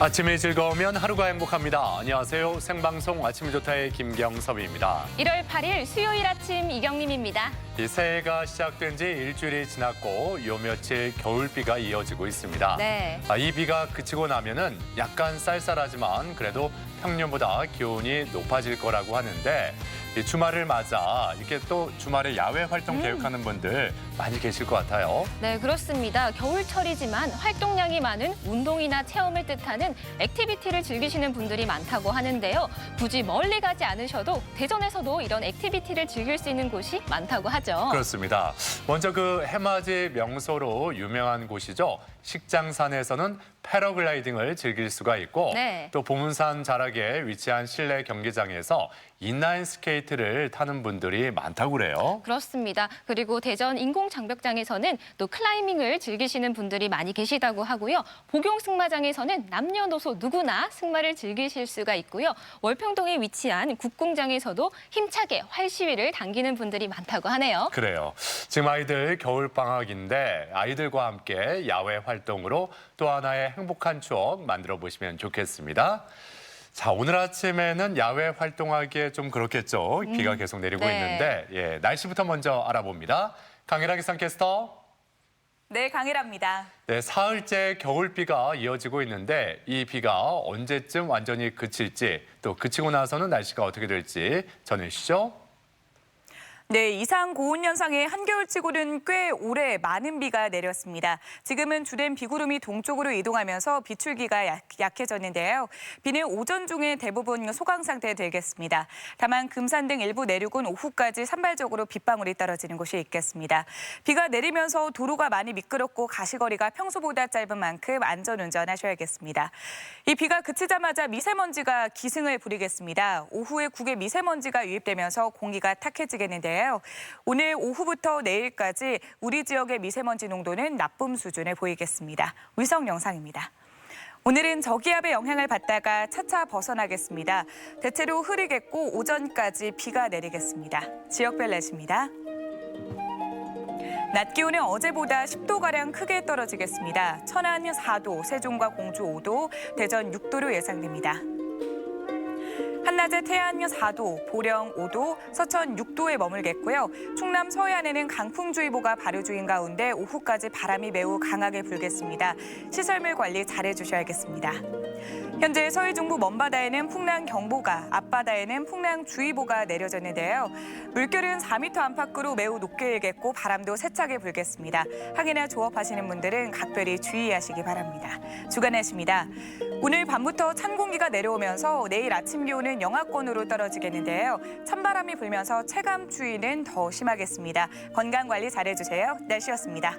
아침이 즐거우면 하루가 행복합니다. 안녕하세요. 생방송 아침이 좋다의 김경섭입니다. 1월 8일 수요일 아침 이경림입니다. 이 새해가 시작된 지 일주일이 지났고 요 며칠 겨울비가 이어지고 있습니다. 네. 이 비가 그치고 나면은 약간 쌀쌀하지만 그래도 평년보다 기온이 높아질 거라고 하는데 이 주말을 맞아 이렇게 또 주말에 야외 활동 계획하는 분들 많이 계실 것 같아요. 네, 그렇습니다. 겨울철이지만 활동량이 많은 운동이나 체험을 뜻하는 액티비티를 즐기시는 분들이 많다고 하는데요. 굳이 멀리 가지 않으셔도 대전에서도 이런 액티비티를 즐길 수 있는 곳이 많다고 하죠. 그렇습니다. 먼저 그 해맞이 명소로 유명한 곳이죠. 식장산에서는 패러글라이딩을 즐길 수가 있고 네. 또 보문산 자락에 위치한 실내 경기장에서 인라인 스케이트를 타는 분들이 많다고 그래요. 그렇습니다. 그리고 대전 인공장벽장에서는 또 클라이밍을 즐기시는 분들이 많이 계시다고 하고요. 복용승마장에서는 남녀노소 누구나 승마를 즐기실 수가 있고요. 월평동에 위치한 국궁장에서도 힘차게 활시위를 당기는 분들이 많다고 하네요. 그래요. 지금 아이들 겨울방학인데 아이들과 함께 야외 활동으로 또 하나의 행복한 추억 만들어 보시면 좋겠습니다. 자, 오늘 아침에는 야외 활동하기에 좀 그렇겠죠. 비가 계속 내리고 네. 있는데 날씨부터 먼저 알아봅니다. 강혜라 기상캐스터. 네, 강혜라입니다. 네, 사흘째 겨울비가 이어지고 있는데 이 비가 언제쯤 완전히 그칠지 또 그치고 나서는 날씨가 어떻게 될지 전해주시죠. 네, 이상 고온 현상에 한겨울치고는 꽤 오래 많은 비가 내렸습니다. 지금은 주된 비구름이 동쪽으로 이동하면서 비출기가 약해졌는데요. 비는 오전 중에 대부분 소강 상태에 들겠습니다. 다만 금산 등 일부 내륙은 오후까지 산발적으로 빗방울이 떨어지는 곳이 있겠습니다. 비가 내리면서 도로가 많이 미끄럽고 가시거리가 평소보다 짧은 만큼 안전운전하셔야겠습니다. 이 비가 그치자마자 미세먼지가 기승을 부리겠습니다. 오후에 국외 미세먼지가 유입되면서 공기가 탁해지겠는데요. 오늘 오후부터 내일까지 우리 지역의 미세먼지 농도는 나쁨 수준에 보이겠습니다. 위성 영상입니다. 오늘은 저기압의 영향을 받다가 차차 벗어나겠습니다. 대체로 흐리겠고 오전까지 비가 내리겠습니다. 지역별 날씨입니다. 낮 기온은 어제보다 10도가량 크게 떨어지겠습니다. 천안 4도, 세종과 공주 5도, 대전 6도로 예상됩니다. 한낮에 태안 4도, 보령 5도, 서천 6도에 머물겠고요. 충남 서해안에는 강풍주의보가 발효 중인 가운데 오후까지 바람이 매우 강하게 불겠습니다. 시설물 관리 잘해주셔야겠습니다. 현재 서해 중부 먼바다에는 풍랑경보가, 앞바다에는 풍랑주의보가 내려졌는데요. 물결은 4m 안팎으로 매우 높게 일겠고 바람도 세차게 불겠습니다. 항해나 조업하시는 분들은 각별히 주의하시기 바랍니다. 주간 날씨입니다. 오늘 밤부터 찬 공기가 내려오면서 내일 아침 기온은 영하권으로 떨어지겠는데요. 찬바람이 불면서 체감 추위는 더 심하겠습니다. 건강 관리 잘해주세요. 날씨였습니다.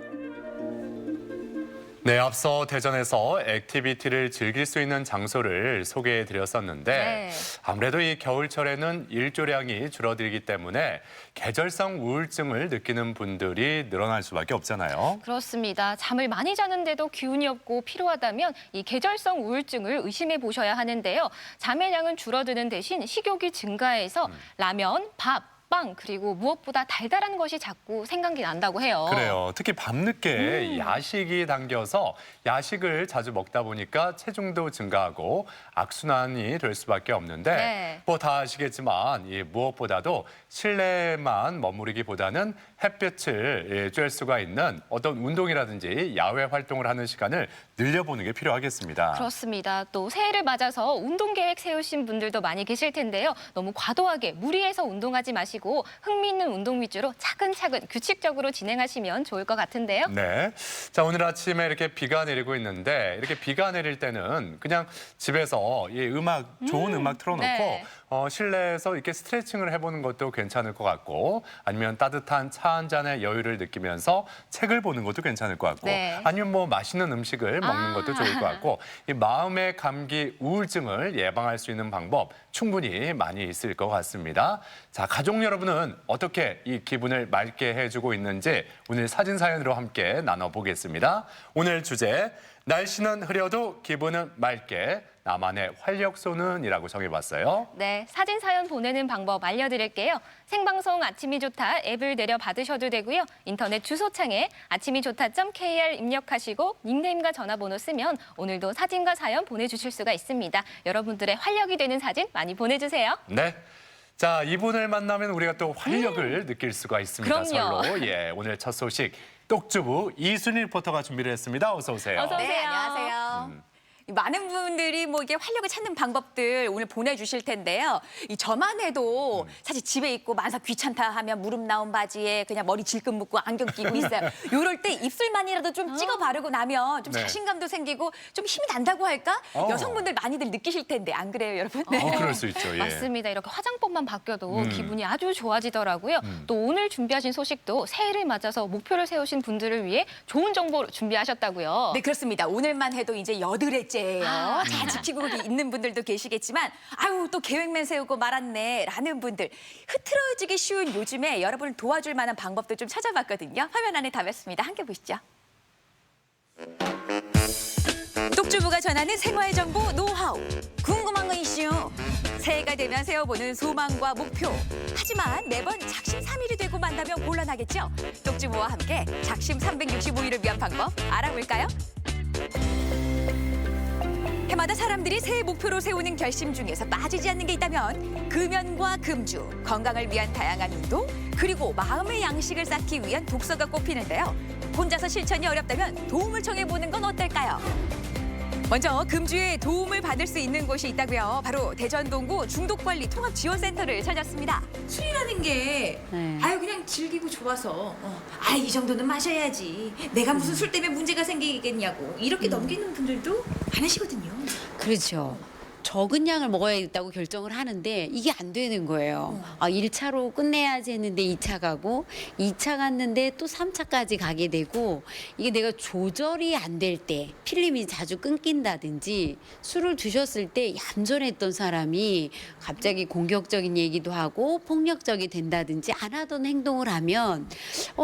네, 앞서 대전에서 액티비티를 즐길 수 있는 장소를 소개해드렸었는데 네. 아무래도 이 겨울철에는 일조량이 줄어들기 때문에 계절성 우울증을 느끼는 분들이 늘어날 수밖에 없잖아요. 그렇습니다. 잠을 많이 자는데도 기운이 없고 피로하다면 이 계절성 우울증을 의심해 보셔야 하는데요. 잠의 양은 줄어드는 대신 식욕이 증가해서 라면, 밥, 빵 그리고 무엇보다 달달한 것이 자꾸 생각이 난다고 해요. 그래요. 특히 밤늦게 야식이 당겨서 야식을 자주 먹다 보니까 체중도 증가하고 악순환이 될 수밖에 없는데 네. 뭐 다 아시겠지만 무엇보다도 실내에만 머무르기보다는 햇볕을 쬐을 수가 있는 어떤 운동이라든지 야외 활동을 하는 시간을 늘려보는 게 필요하겠습니다. 그렇습니다. 또 새해를 맞아서 운동 계획 세우신 분들도 많이 계실 텐데요. 너무 과도하게 무리해서 운동하지 마시고 흥미있는 운동 위주로 차근차근 규칙적으로 진행하시면 좋을 것 같은데요. 네. 자, 오늘 아침에 이렇게 비가 내리고 있는데 이렇게 비가 내릴 때는 그냥 집에서 이 좋은 음악 틀어놓고 네. 실내에서 이렇게 스트레칭을 해보는 것도 괜찮을 것 같고 아니면 따뜻한 차 한 잔의 여유를 느끼면서 책을 보는 것도 괜찮을 것 같고 네. 아니면 뭐 맛있는 음식을 먹는 것도 좋을 것 같고 이 마음의 감기, 우울증을 예방할 수 있는 방법 충분히 많이 있을 것 같습니다. 자, 가족 여러분은 어떻게 이 기분을 맑게 해주고 있는지 오늘 사진 사연으로 함께 나눠보겠습니다. 오늘 주제, 날씨는 흐려도 기분은 맑게. 나만의 활력소는이라고 정해봤어요. 네, 사진 사연 보내는 방법 알려드릴게요. 생방송 아침이 좋다 앱을 내려 받으셔도 되고요. 인터넷 주소창에 아침이 좋다.kr 입력하시고 닉네임과 전화번호 쓰면 오늘도 사진과 사연 보내주실 수가 있습니다. 여러분들의 활력이 되는 사진 많이 보내주세요. 네. 자, 이분을 만나면 우리가 또 활력을 느낄 수가 있습니다. 그럼요. 설로. 예, 오늘 첫 소식 똑주부 이순희 리포터가 준비를 했습니다. 어서 오세요. 어서 오세요. 네, 안녕하세요. 많은 분들이 뭐 이게 활력을 찾는 방법들 오늘 보내주실 텐데요. 저만 해도 사실 집에 있고 만사 귀찮다 하면 무릎 나온 바지에 그냥 머리 질끈 묶고 안경 끼고 있어요. 요럴 때 입술만이라도 좀 찍어 바르고 나면 좀 네. 자신감도 생기고 좀 힘이 난다고 할까? 여성분들 많이들 느끼실 텐데 안 그래요, 여러분? 네. 그럴 수 있죠. 예. 맞습니다. 이렇게 화장법만 바뀌어도 기분이 아주 좋아지더라고요. 또 오늘 준비하신 소식도 새해를 맞아서 목표를 세우신 분들을 위해 좋은 정보 준비하셨다고요. 네, 그렇습니다. 오늘만 해도 이제 8회째예요. 잘 지키고 있는 분들도 계시겠지만 아유 또 계획만 세우고 말았네 라는 분들 흐트러지기 쉬운 요즘에 여러분을 도와줄 만한 방법도 좀 찾아봤거든요. 화면 안에 담았습니다. 함께 보시죠. 똑주부가 전하는 생활 정보 노하우. 궁금한 거 이슈. 새해가 되면 세워보는 소망과 목표. 하지만 매번 작심삼일이 되고 만다면 곤란하겠죠. 똑주부와 함께 작심 365일을 위한 방법 알아볼까요? 해마다 사람들이 새해 목표로 세우는 결심 중에서 빠지지 않는 게 있다면 금연과 금주, 건강을 위한 다양한 운동, 그리고 마음의 양식을 쌓기 위한 독서가 꼽히는데요. 혼자서 실천이 어렵다면 도움을 청해보는 건 어떨까요? 먼저 금주에 도움을 받을 수 있는 곳이 있다고요. 바로 대전동구 중독관리 통합지원센터를 찾았습니다. 술이라는 게 아유 그냥 즐기고 좋아서 이 정도는 마셔야지. 내가 무슨 술 때문에 문제가 생기겠냐고 이렇게 넘기는 분들도 많으시거든요. 그렇죠. 적은 양을 먹어야겠다고 결정을 하는데 이게 안 되는 거예요. 1차로 끝내야지 했는데 2차 가고 2차 갔는데 또 3차까지 가게 되고 이게 내가 조절이 안 될 때 필름이 자주 끊긴다든지 술을 드셨을 때 얌전했던 사람이 갑자기 공격적인 얘기도 하고 폭력적이 된다든지 안 하던 행동을 하면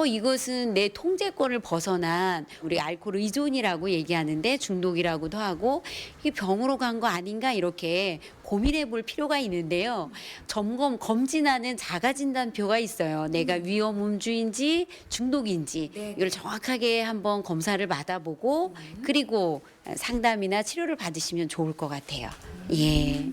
이것은 내 통제권을 벗어난 우리 알코올 의존이라고 얘기하는데 중독이라고도 하고 이게 병으로 간 거 아닌가 이렇게 고민해 볼 필요가 있는데요. 검진하는 자가진단표가 있어요. 내가 위험 음주인지 중독인지 이걸 정확하게 한번 검사를 받아보고 그리고 상담이나 치료를 받으시면 좋을 것 같아요. 예.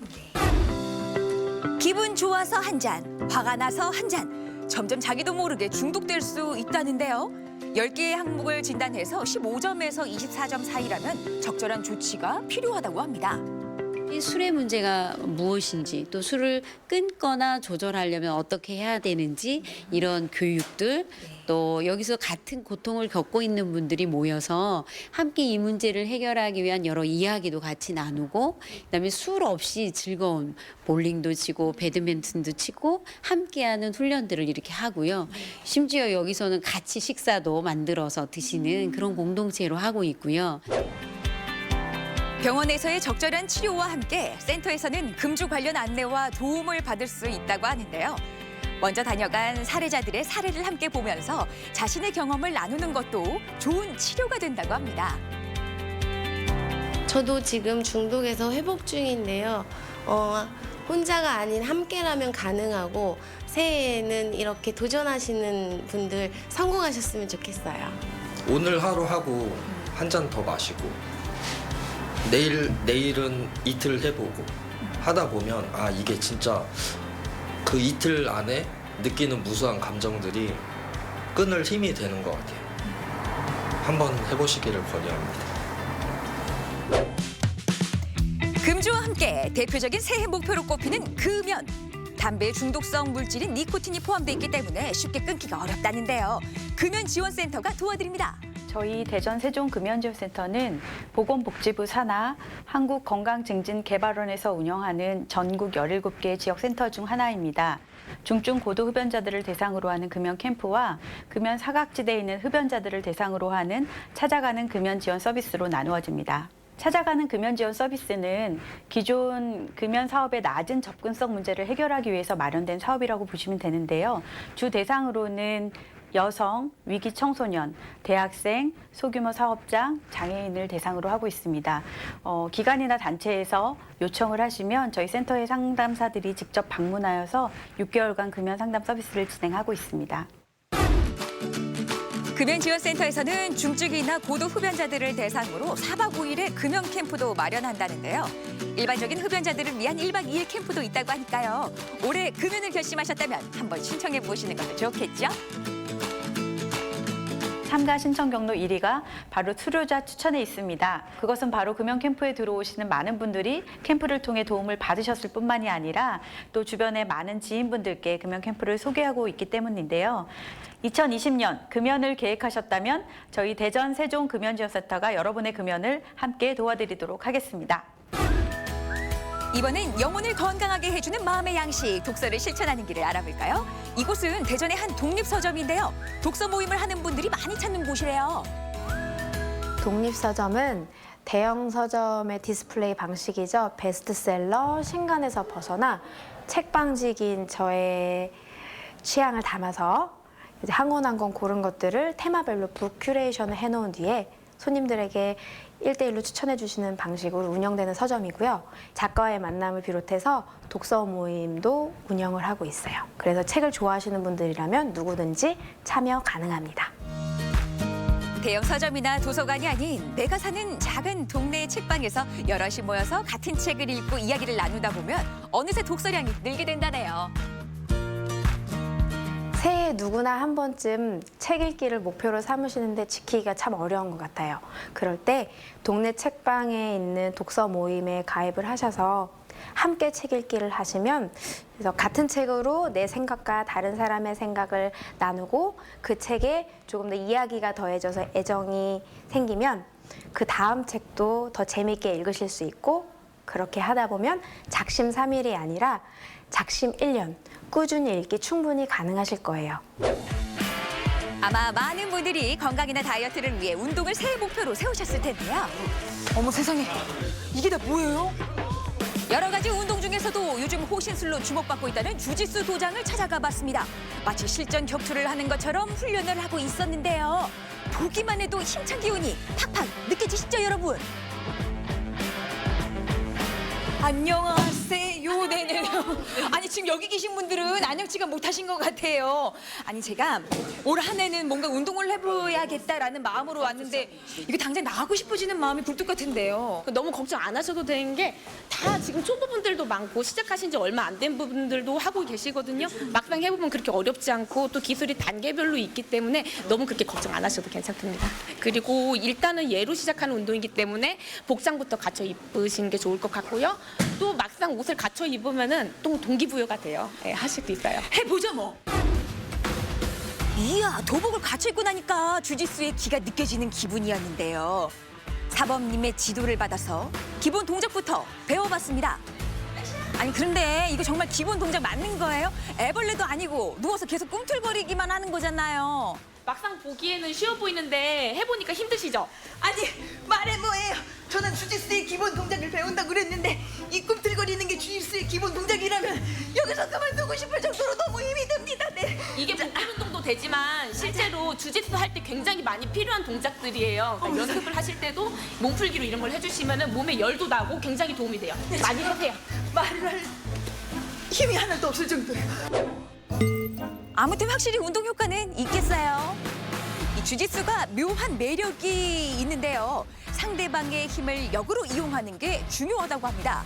기분 좋아서 한 잔, 화가 나서 한 잔. 점점 자기도 모르게 중독될 수 있다는데요. 10개의 항목을 진단해서 15점에서 24점 사이라면 적절한 조치가 필요하다고 합니다. 이 술의 문제가 무엇인지 또 술을 끊거나 조절하려면 어떻게 해야 되는지 이런 교육들 또 여기서 같은 고통을 겪고 있는 분들이 모여서 함께 이 문제를 해결하기 위한 여러 이야기도 같이 나누고 그다음에 술 없이 즐거운 볼링도 치고 배드민턴도 치고 함께하는 훈련들을 이렇게 하고요. 심지어 여기서는 같이 식사도 만들어서 드시는 그런 공동체로 하고 있고요. 병원에서의 적절한 치료와 함께 센터에서는 금주 관련 안내와 도움을 받을 수 있다고 하는데요. 먼저 다녀간 사례자들의 사례를 함께 보면서 자신의 경험을 나누는 것도 좋은 치료가 된다고 합니다. 저도 지금 중독에서 회복 중인데요. 혼자가 아닌 함께라면 가능하고 새해에는 이렇게 도전하시는 분들 성공하셨으면 좋겠어요. 오늘 하루 하고 한 잔 더 마시고 내일은 이틀 해보고 하다 보면 이게 진짜 그 이틀 안에 느끼는 무수한 감정들이 끊을 힘이 되는 것 같아요. 한번 해보시기를 권유합니다. 금주와 함께 대표적인 새해 목표로 꼽히는 금연. 담배 중독성 물질인 니코틴이 포함되어 있기 때문에 쉽게 끊기가 어렵다는데요. 금연지원센터가 도와드립니다. 저희 대전 세종금연지원센터는 보건복지부 산하 한국건강증진개발원에서 운영하는 전국 17개 지역센터 중 하나입니다. 중증 고도 흡연자들을 대상으로 하는 금연 캠프와 금연 사각지대에 있는 흡연자들을 대상으로 하는 찾아가는 금연 지원 서비스로 나누어집니다. 찾아가는 금연 지원 서비스는 기존 금연 사업의 낮은 접근성 문제를 해결하기 위해서 마련된 사업이라고 보시면 되는데요. 주 대상으로는 여성, 위기 청소년, 대학생, 소규모 사업장, 장애인을 대상으로 하고 있습니다. 기관이나 단체에서 요청을 하시면 저희 센터의 상담사들이 직접 방문하여서 6개월간 금연 상담 서비스를 진행하고 있습니다. 금연지원센터에서는 중증이나 고도 흡연자들을 대상으로 4박 5일의 금연 캠프도 마련한다는데요. 일반적인 흡연자들을 위한 1박 2일 캠프도 있다고 하니까요. 올해 금연을 결심하셨다면 한번 신청해 보시는 것도 좋겠죠? 참가 신청 경로 1위가 바로 수료자 추천에 있습니다. 그것은 바로 금연 캠프에 들어오시는 많은 분들이 캠프를 통해 도움을 받으셨을 뿐만이 아니라 또 주변의 많은 지인분들께 금연 캠프를 소개하고 있기 때문인데요. 2020년 금연을 계획하셨다면 저희 대전 세종 금연지원센터가 여러분의 금연을 함께 도와드리도록 하겠습니다. 이번엔 영혼을 건강하게 해주는 마음의 양식, 독서를 실천하는 길을 알아볼까요? 이곳은 대전의 한 독립서점인데요. 독서 모임을 하는 분들이 많이 찾는 곳이래요. 독립서점은 대형 서점의 디스플레이 방식이죠. 베스트셀러, 신간에서 벗어나 책방직인 저의 취향을 담아서 이제 한 권 한 권 고른 것들을 테마별로 북 큐레이션을 해놓은 뒤에 손님들에게 1대1로 추천해 주시는 방식으로 운영되는 서점이고요. 작가와의 만남을 비롯해서 독서 모임도 운영을 하고 있어요. 그래서 책을 좋아하시는 분들이라면 누구든지 참여 가능합니다. 대형 서점이나 도서관이 아닌 내가 사는 작은 동네의 책방에서 여럿이 모여서 같은 책을 읽고 이야기를 나누다 보면 어느새 독서량이 늘게 된다네요. 새해 누구나 한 번쯤 책 읽기를 목표로 삼으시는데 지키기가 참 어려운 것 같아요. 그럴 때 동네 책방에 있는 독서 모임에 가입을 하셔서 함께 책 읽기를 하시면 그래서 같은 책으로 내 생각과 다른 사람의 생각을 나누고 그 책에 조금 더 이야기가 더해져서 애정이 생기면 그 다음 책도 더 재미있게 읽으실 수 있고 그렇게 하다 보면 작심 3일이 아니라 작심 1년 꾸준히 읽기 충분히 가능하실 거예요. 아마 많은 분들이 건강이나 다이어트를 위해 운동을 새해 목표로 세우셨을 텐데요. 어머 세상에, 이게 다 뭐예요? 여러 가지 운동 중에서도 요즘 호신술로 주목받고 있다는 주짓수 도장을 찾아가 봤습니다. 마치 실전 격투를 하는 것처럼 훈련을 하고 있었는데요. 보기만 해도 힘찬 기운이 팍팍 느껴지시죠, 여러분? 안녕하세요. 네네. 아니 지금 여기 계신 분들은 안녕치가 못하신 것 같아요. 아니 제가 올 한 해는 뭔가 운동을 해봐야겠다라는 마음으로 왔는데 이게 당장 나가고 싶어지는 마음이 굴뚝 같은데요. 너무 걱정 안 하셔도 되는 게 다 지금 초보분들도 많고 시작하신 지 얼마 안 된 분들도 하고 계시거든요. 막상 해보면 그렇게 어렵지 않고 또 기술이 단계별로 있기 때문에 너무 그렇게 걱정 안 하셔도 괜찮습니다. 그리고 일단은 예로 시작하는 운동이기 때문에 복장부터 갖춰 입으시는 게 좋을 것 같고요. 또 막상 옷을 갖춰 입으면은 또 동기부여가 돼요. 네, 하실 수 있어요. 해보자 뭐. 이야, 도복을 갖춰 입고 나니까 주짓수의 기가 느껴지는 기분이었는데요. 사범님의 지도를 받아서 기본 동작부터 배워봤습니다. 아니 그런데 이거 정말 기본 동작 맞는 거예요? 애벌레도 아니고 누워서 계속 꿈틀거리기만 하는 거잖아요. 막상 보기에는 쉬워 보이는데 해보니까 힘드시죠? 아니 말해 뭐예요. 저는 주짓수의 기본 동작을 배운다고 그랬는데 이 꿈틀거리는 게 주짓수의 기본 동작이라면 여기서 그만두고 싶을 정도로 너무 힘이 듭니다. 네. 이게 복근 운동도 되지만 실제로 주짓수 할 때 굉장히 많이 필요한 동작들이에요. 그러니까 연습을 하실 때도 몸풀기로 이런 걸 해주시면 몸에 열도 나고 굉장히 도움이 돼요. 많이 하세요. 말을 할 힘이 하나도 없을 정도예요. 아무튼 확실히 운동 효과는 있겠어요. 이 주짓수가 묘한 매력이 있는데요. 상대방의 힘을 역으로 이용하는 게 중요하다고 합니다.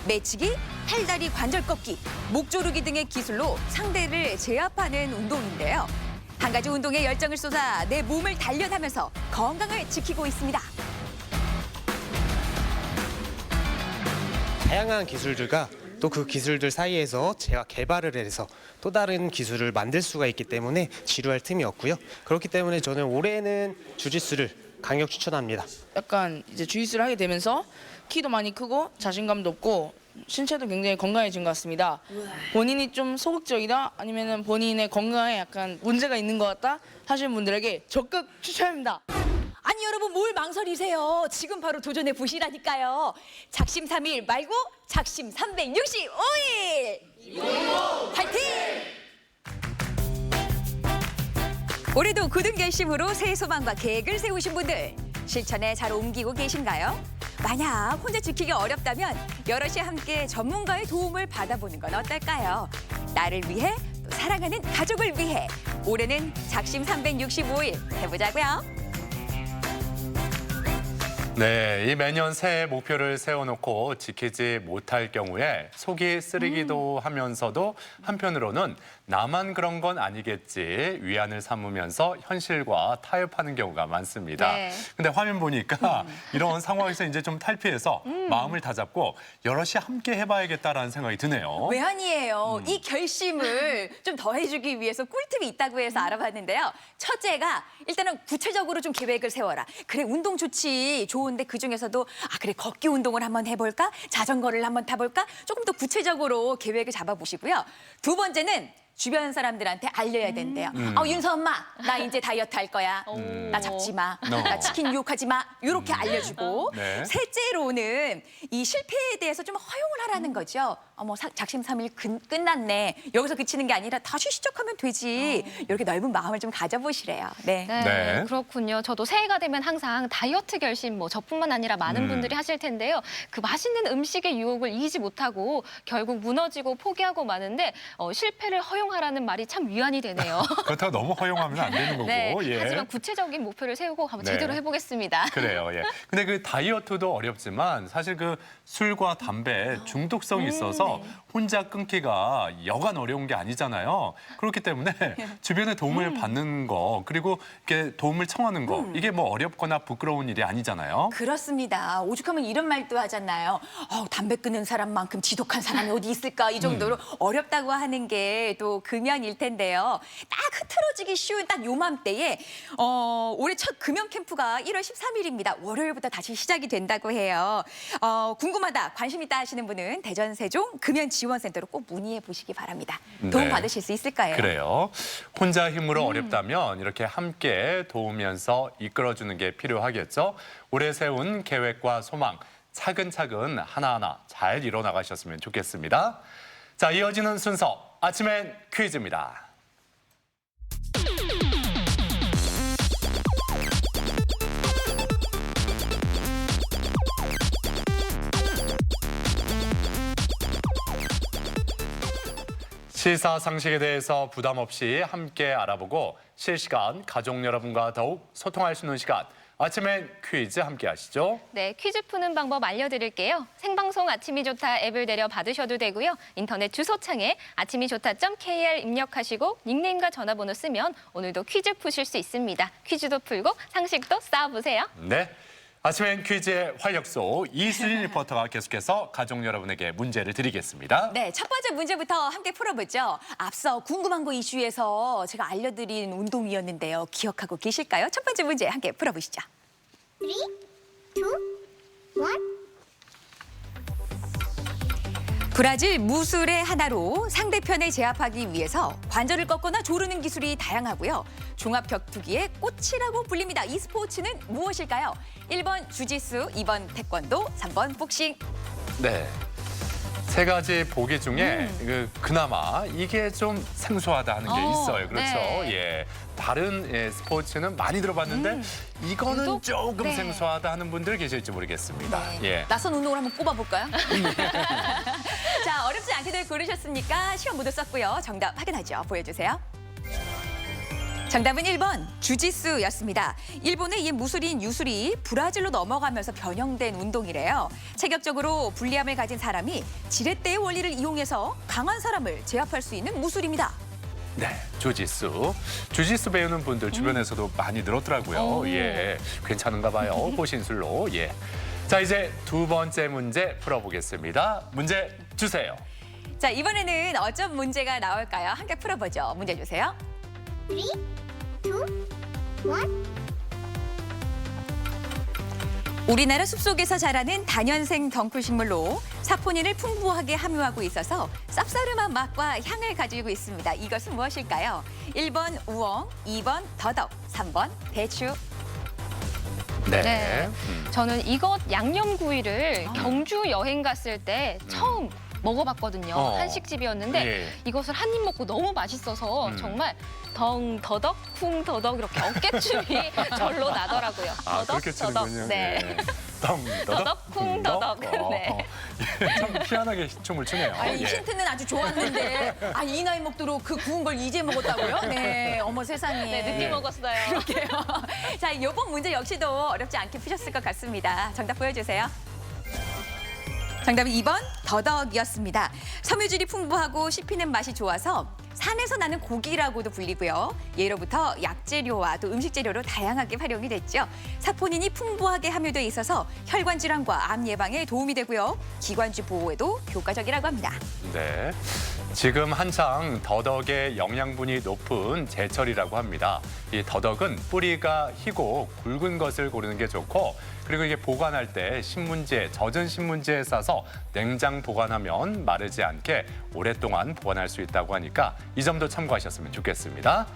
매치기, 팔다리 관절 꺾기, 목 조르기 등의 기술로 상대를 제압하는 운동인데요. 한 가지 운동에 열정을 쏟아 내 몸을 단련하면서 건강을 지키고 있습니다. 다양한 기술들과 또 그 기술들 사이에서 제가 개발을 해서 또 다른 기술을 만들 수가 있기 때문에 지루할 틈이 없고요. 그렇기 때문에 저는 올해는 주짓수를 강력 추천합니다. 약간 이제 주짓수를 하게 되면서 키도 많이 크고 자신감도 없고 신체도 굉장히 건강해진 것 같습니다. 본인이 좀 소극적이다 아니면 본인의 건강에 약간 문제가 있는 것 같다 하시는 분들에게 적극 추천합니다. 아니 여러분 뭘 망설이세요. 지금 바로 도전해 보시라니까요. 작심 3일 말고 작심 365일. 파이팅! 올해도 굳은 결심으로 새해 소망과 계획을 세우신 분들 실천에 잘 옮기고 계신가요? 만약 혼자 지키기 어렵다면 여럿이 함께 전문가의 도움을 받아보는 건 어떨까요? 나를 위해 또 사랑하는 가족을 위해 올해는 작심 365일 해보자고요. 네, 이 매년 새해 목표를 세워놓고 지키지 못할 경우에 속이 쓰리기도 하면서도 한편으로는 나만 그런 건 아니겠지 위안을 삼으면서 현실과 타협하는 경우가 많습니다. 네. 근데 화면 보니까 이런 상황에서 이제 좀 탈피해서 마음을 다잡고 여럿이 함께 해봐야겠다라는 생각이 드네요. 외환이에요. 이 결심을 좀 더해주기 위해서 꿀팁이 있다고 해서 알아봤는데요. 첫째가 일단은 구체적으로 좀 계획을 세워라. 그래, 운동 좋지. 좋은데 그중에서도 그래, 걷기 운동을 한번 해볼까? 자전거를 한번 타볼까? 조금 더 구체적으로 계획을 잡아보시고요. 두 번째는 주변 사람들한테 알려야 된대요. 윤서 엄마, 나 이제 다이어트 할 거야. 나 잡지 마. 나 치킨 유혹하지 마. 이렇게 알려주고. 네. 셋째로는 이 실패에 대해서 좀 허용을 하라는 거죠. 작심삼일 끝났네. 여기서 그치는 게 아니라 다시 시작하면 되지. 이렇게 넓은 마음을 좀 가져보시래요. 네. 네. 그렇군요. 저도 새해가 되면 항상 다이어트 결심 저뿐만 아니라 많은 분들이 하실 텐데요. 그 맛있는 음식의 유혹을 이기지 못하고 결국 무너지고 포기하고 마는데 실패를 허용하라는 말이 참 위안이 되네요. 그렇다고 너무 허용하면 안 되는 거고. 네. 예. 하지만 구체적인 목표를 세우고 한번 네. 제대로 해보겠습니다. 그래요, 예. 근데 그 다이어트도 어렵지만 사실 그 술과 담배 중독성이 있어서 혼자 끊기가 여간 어려운 게 아니잖아요. 그렇기 때문에 주변의 도움을 받는 거 그리고 이렇게 도움을 청하는 거 이게 뭐 어렵거나 부끄러운 일이 아니잖아요. 그렇습니다. 오죽하면 이런 말도 하잖아요. 담배 끊는 사람만큼 지독한 사람이 어디 있을까? 이 정도로 어렵다고 하는 게 또 금연일 텐데요. 딱 흐트러지기 쉬운 딱 요맘때에 올해 첫 금연 캠프가 1월 13일입니다. 월요일부터 다시 시작이 된다고 해요. 궁금하다, 관심 있다 하시는 분은 대전 세종 금연지원센터로 꼭 문의해 보시기 바랍니다. 도움 네. 받으실 수 있을 거예요. 그래요. 혼자 힘으로 어렵다면 이렇게 함께 도우면서 이끌어주는 게 필요하겠죠. 올해 세운 계획과 소망 차근차근 하나하나 잘 이뤄나가셨으면 좋겠습니다. 자, 이어지는 순서 아침엔 퀴즈입니다. 시사상식에 대해서 부담 없이 함께 알아보고 실시간 가족 여러분과 더욱 소통할 수 있는 시간. 아침엔 퀴즈 함께 하시죠. 네, 퀴즈 푸는 방법 알려드릴게요. 생방송 아침이 좋다 앱을 내려 받으셔도 되고요. 인터넷 주소창에 아침이좋다.kr 입력하시고 닉네임과 전화번호 쓰면 오늘도 퀴즈 푸실 수 있습니다. 퀴즈도 풀고 상식도 쌓아보세요. 네. 아침엔 퀴즈의 활력소 이수진 리포터가 계속해서 가족 여러분에게 문제를 드리겠습니다. 네, 첫 번째 문제부터 함께 풀어보죠. 앞서 궁금한 거 이슈에서 제가 알려드린 운동이었는데요. 기억하고 계실까요? 첫 번째 문제 함께 풀어보시죠. 3, 2, 1. 브라질 무술의 하나로 상대편을 제압하기 위해서 관절을 꺾거나 조르는 기술이 다양하고요. 종합 격투기의 꽃이라고 불립니다. 이 스포츠는 무엇일까요? 1번 주짓수, 2번 태권도, 3번 복싱. 네. 세 가지 보기 중에 그나마 이게 좀 생소하다 하는 게 있어요. 그렇죠. 네. 예. 다른 스포츠는 많이 들어봤는데 이거는 유독? 조금 네. 생소하다 하는 분들 계실지 모르겠습니다. 예. 낯선 운동을 한번 꼽아볼까요? 자, 어렵지 않게들 고르셨으니까 시험 모두 썼고요. 정답 확인하죠. 보여주세요. 정답은 1번 주짓수였습니다. 일본의 옛 무술인 유술이 브라질로 넘어가면서 변형된 운동이래요. 체격적으로 불리함을 가진 사람이 지렛대의 원리를 이용해서 강한 사람을 제압할 수 있는 무술입니다. 네, 주짓수. 주짓수 배우는 분들 주변에서도 많이 늘었더라고요. 예, 괜찮은가 봐요. 호신술로. 예. 자, 이제 두 번째 문제 풀어보겠습니다. 문제 주세요. 자, 이번에는 어떤 문제가 나올까요? 함께 풀어보죠. 문제 주세요. 3, 2, 1. 우리나라 숲속에서 자라는 다년생 덩쿨식물로 사포닌을 풍부하게 함유하고 있어서 쌉싸름한 맛과 향을 가지고 있습니다. 이것은 무엇일까요? 1번 우엉, 2번 더덕, 3번 대추. 네. 저는 이것 양념구이를 경주 여행 갔을 때 처음 먹어봤거든요. 한식집이었는데 예. 이것을 한 입 먹고 너무 맛있어서 정말 덩 더덕 쿵 더덕 이렇게 어깨춤이 절로 나더라고요. 아, 더덕 그렇게 더덕. 치는군요. 네. 예. 덩, 더덕, 쿵, 더덕. 네. 예, 참 희한하게 춤을 추네요. 아니, 이 예. 힌트는 아주 좋았는데 이 나이 먹도록 그 구운 걸 이제 먹었다고요? 네, 어머 세상에. 네, 늦게 먹었어요. 그러게요. 자, 이번 문제 역시도 어렵지 않게 푸셨을 것 같습니다. 정답 보여주세요. 정답은 2번 더덕이었습니다. 섬유질이 풍부하고 씹히는 맛이 좋아서 산에서 나는 고기라고도 불리고요. 예로부터 약재료와 또 음식 재료로 다양하게 활용이 됐죠. 사포닌이 풍부하게 함유돼 있어서 혈관 질환과 암 예방에 도움이 되고요. 기관지 보호에도 효과적이라고 합니다. 네. 지금 한창 더덕의 영양분이 높은 제철이라고 합니다. 이 더덕은 뿌리가 희고 굵은 것을 고르는 게 좋고 그리고 이게 보관할 때 신문지에 젖은 신문지에 싸서 냉장 보관하면 마르지 않게 오랫동안 보관할 수 있다고 하니까 이 점도 참고하셨으면 좋겠습니다.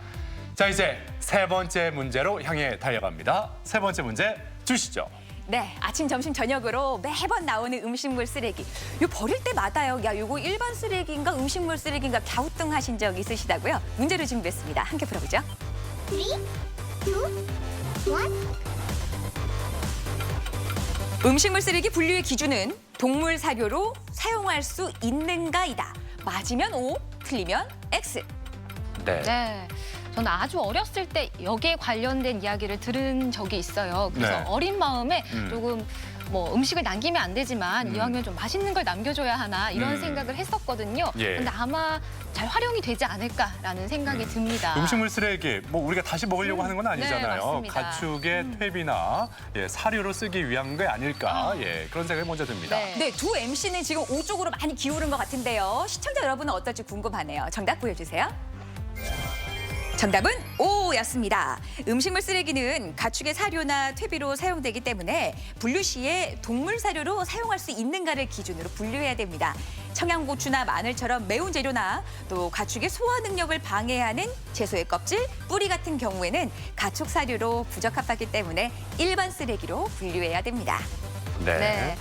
자, 이제 세 번째 문제로 향해 달려갑니다. 세 번째 문제 주시죠. 네, 아침, 점심, 저녁으로 매번 나오는 음식물 쓰레기. 요 버릴 때마다요. 야, 요거 일반 쓰레기인가 음식물 쓰레기인가 갸우뚱하신 적 있으시다고요? 문제를 준비했습니다. 함께 풀어보죠. 3, 2, 1. 음식물 쓰레기 분류의 기준은 동물 사료로 사용할 수 있는가이다. 맞으면 O, 틀리면 X. 네. 네. 저는 아주 어렸을 때 여기에 관련된 이야기를 들은 적이 있어요. 그래서 네. 어린 마음에 조금 뭐 음식을 남기면 안 되지만 이왕이면 좀 맛있는 걸 남겨줘야 하나 이런 생각을 했었거든요. 예. 근데 아마 잘 활용이 되지 않을까라는 생각이 듭니다. 음식물 쓰레기, 뭐 우리가 다시 먹으려고 하는 건 아니잖아요. 네, 맞습니다. 가축의 퇴비나 예, 사료로 쓰기 위한 게 아닐까. 예, 그런 생각이 먼저 듭니다. 네. 네, 두 MC는 지금 O 쪽으로 많이 기울은 것 같은데요. 시청자 여러분은 어떨지 궁금하네요. 정답 보여주세요. 정답은 O였습니다. 음식물 쓰레기는 가축의 사료나 퇴비로 사용되기 때문에 분류 시에 동물 사료로 사용할 수 있는가를 기준으로 분류해야 됩니다. 청양고추나 마늘처럼 매운 재료나 또 가축의 소화 능력을 방해하는 채소의 껍질, 뿌리 같은 경우에는 가축 사료로 부적합하기 때문에 일반 쓰레기로 분류해야 됩니다. 네. 네.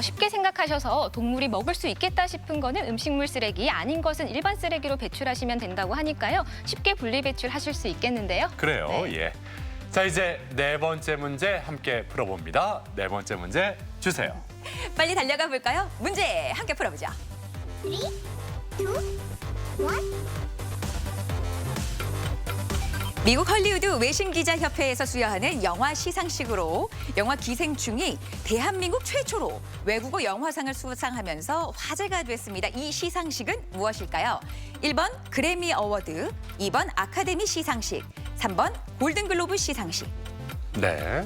쉽게 생각하셔서 동물이 먹을 수 있겠다 싶은 거는 음식물 쓰레기, 아닌 것은 일반 쓰레기로 배출하시면 된다고 하니까요. 쉽게 분리 배출하실 수 있겠는데요. 그래요. 네. 예. 자, 이제 네 번째 문제 함께 풀어봅니다. 네 번째 문제 주세요. 빨리 달려가 볼까요? 문제 함께 풀어보죠. 3, 2, 1. 미국 헐리우드 외신기자협회에서 수여하는 영화 시상식으로 영화 기생충이 대한민국 최초로 외국어 영화상을 수상하면서 화제가 됐습니다. 이 시상식은 무엇일까요? 1번 그래미 어워드, 2번 아카데미 시상식, 3번 골든글로브 시상식. 네.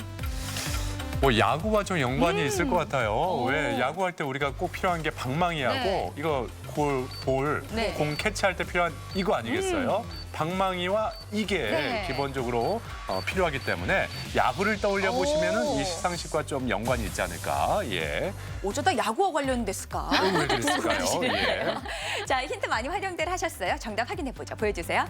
뭐 야구와 좀 연관이 있을 것 같아요. 왜 야구할 때 우리가 꼭 필요한 게 방망이하고 네. 이거 네. 공 캐치할 때 필요한 이거 아니겠어요? 방망이와 이게 네. 기본적으로 필요하기 때문에 야구를 떠올려 보시면은 이 시상식과 좀 연관이 있지 않을까. 예. 어쩌다 야구와 관련됐을까? 왜 그랬을까요? 예. 자, 힌트 많이 활용들 하셨어요. 정답 확인해 보죠. 보여주세요.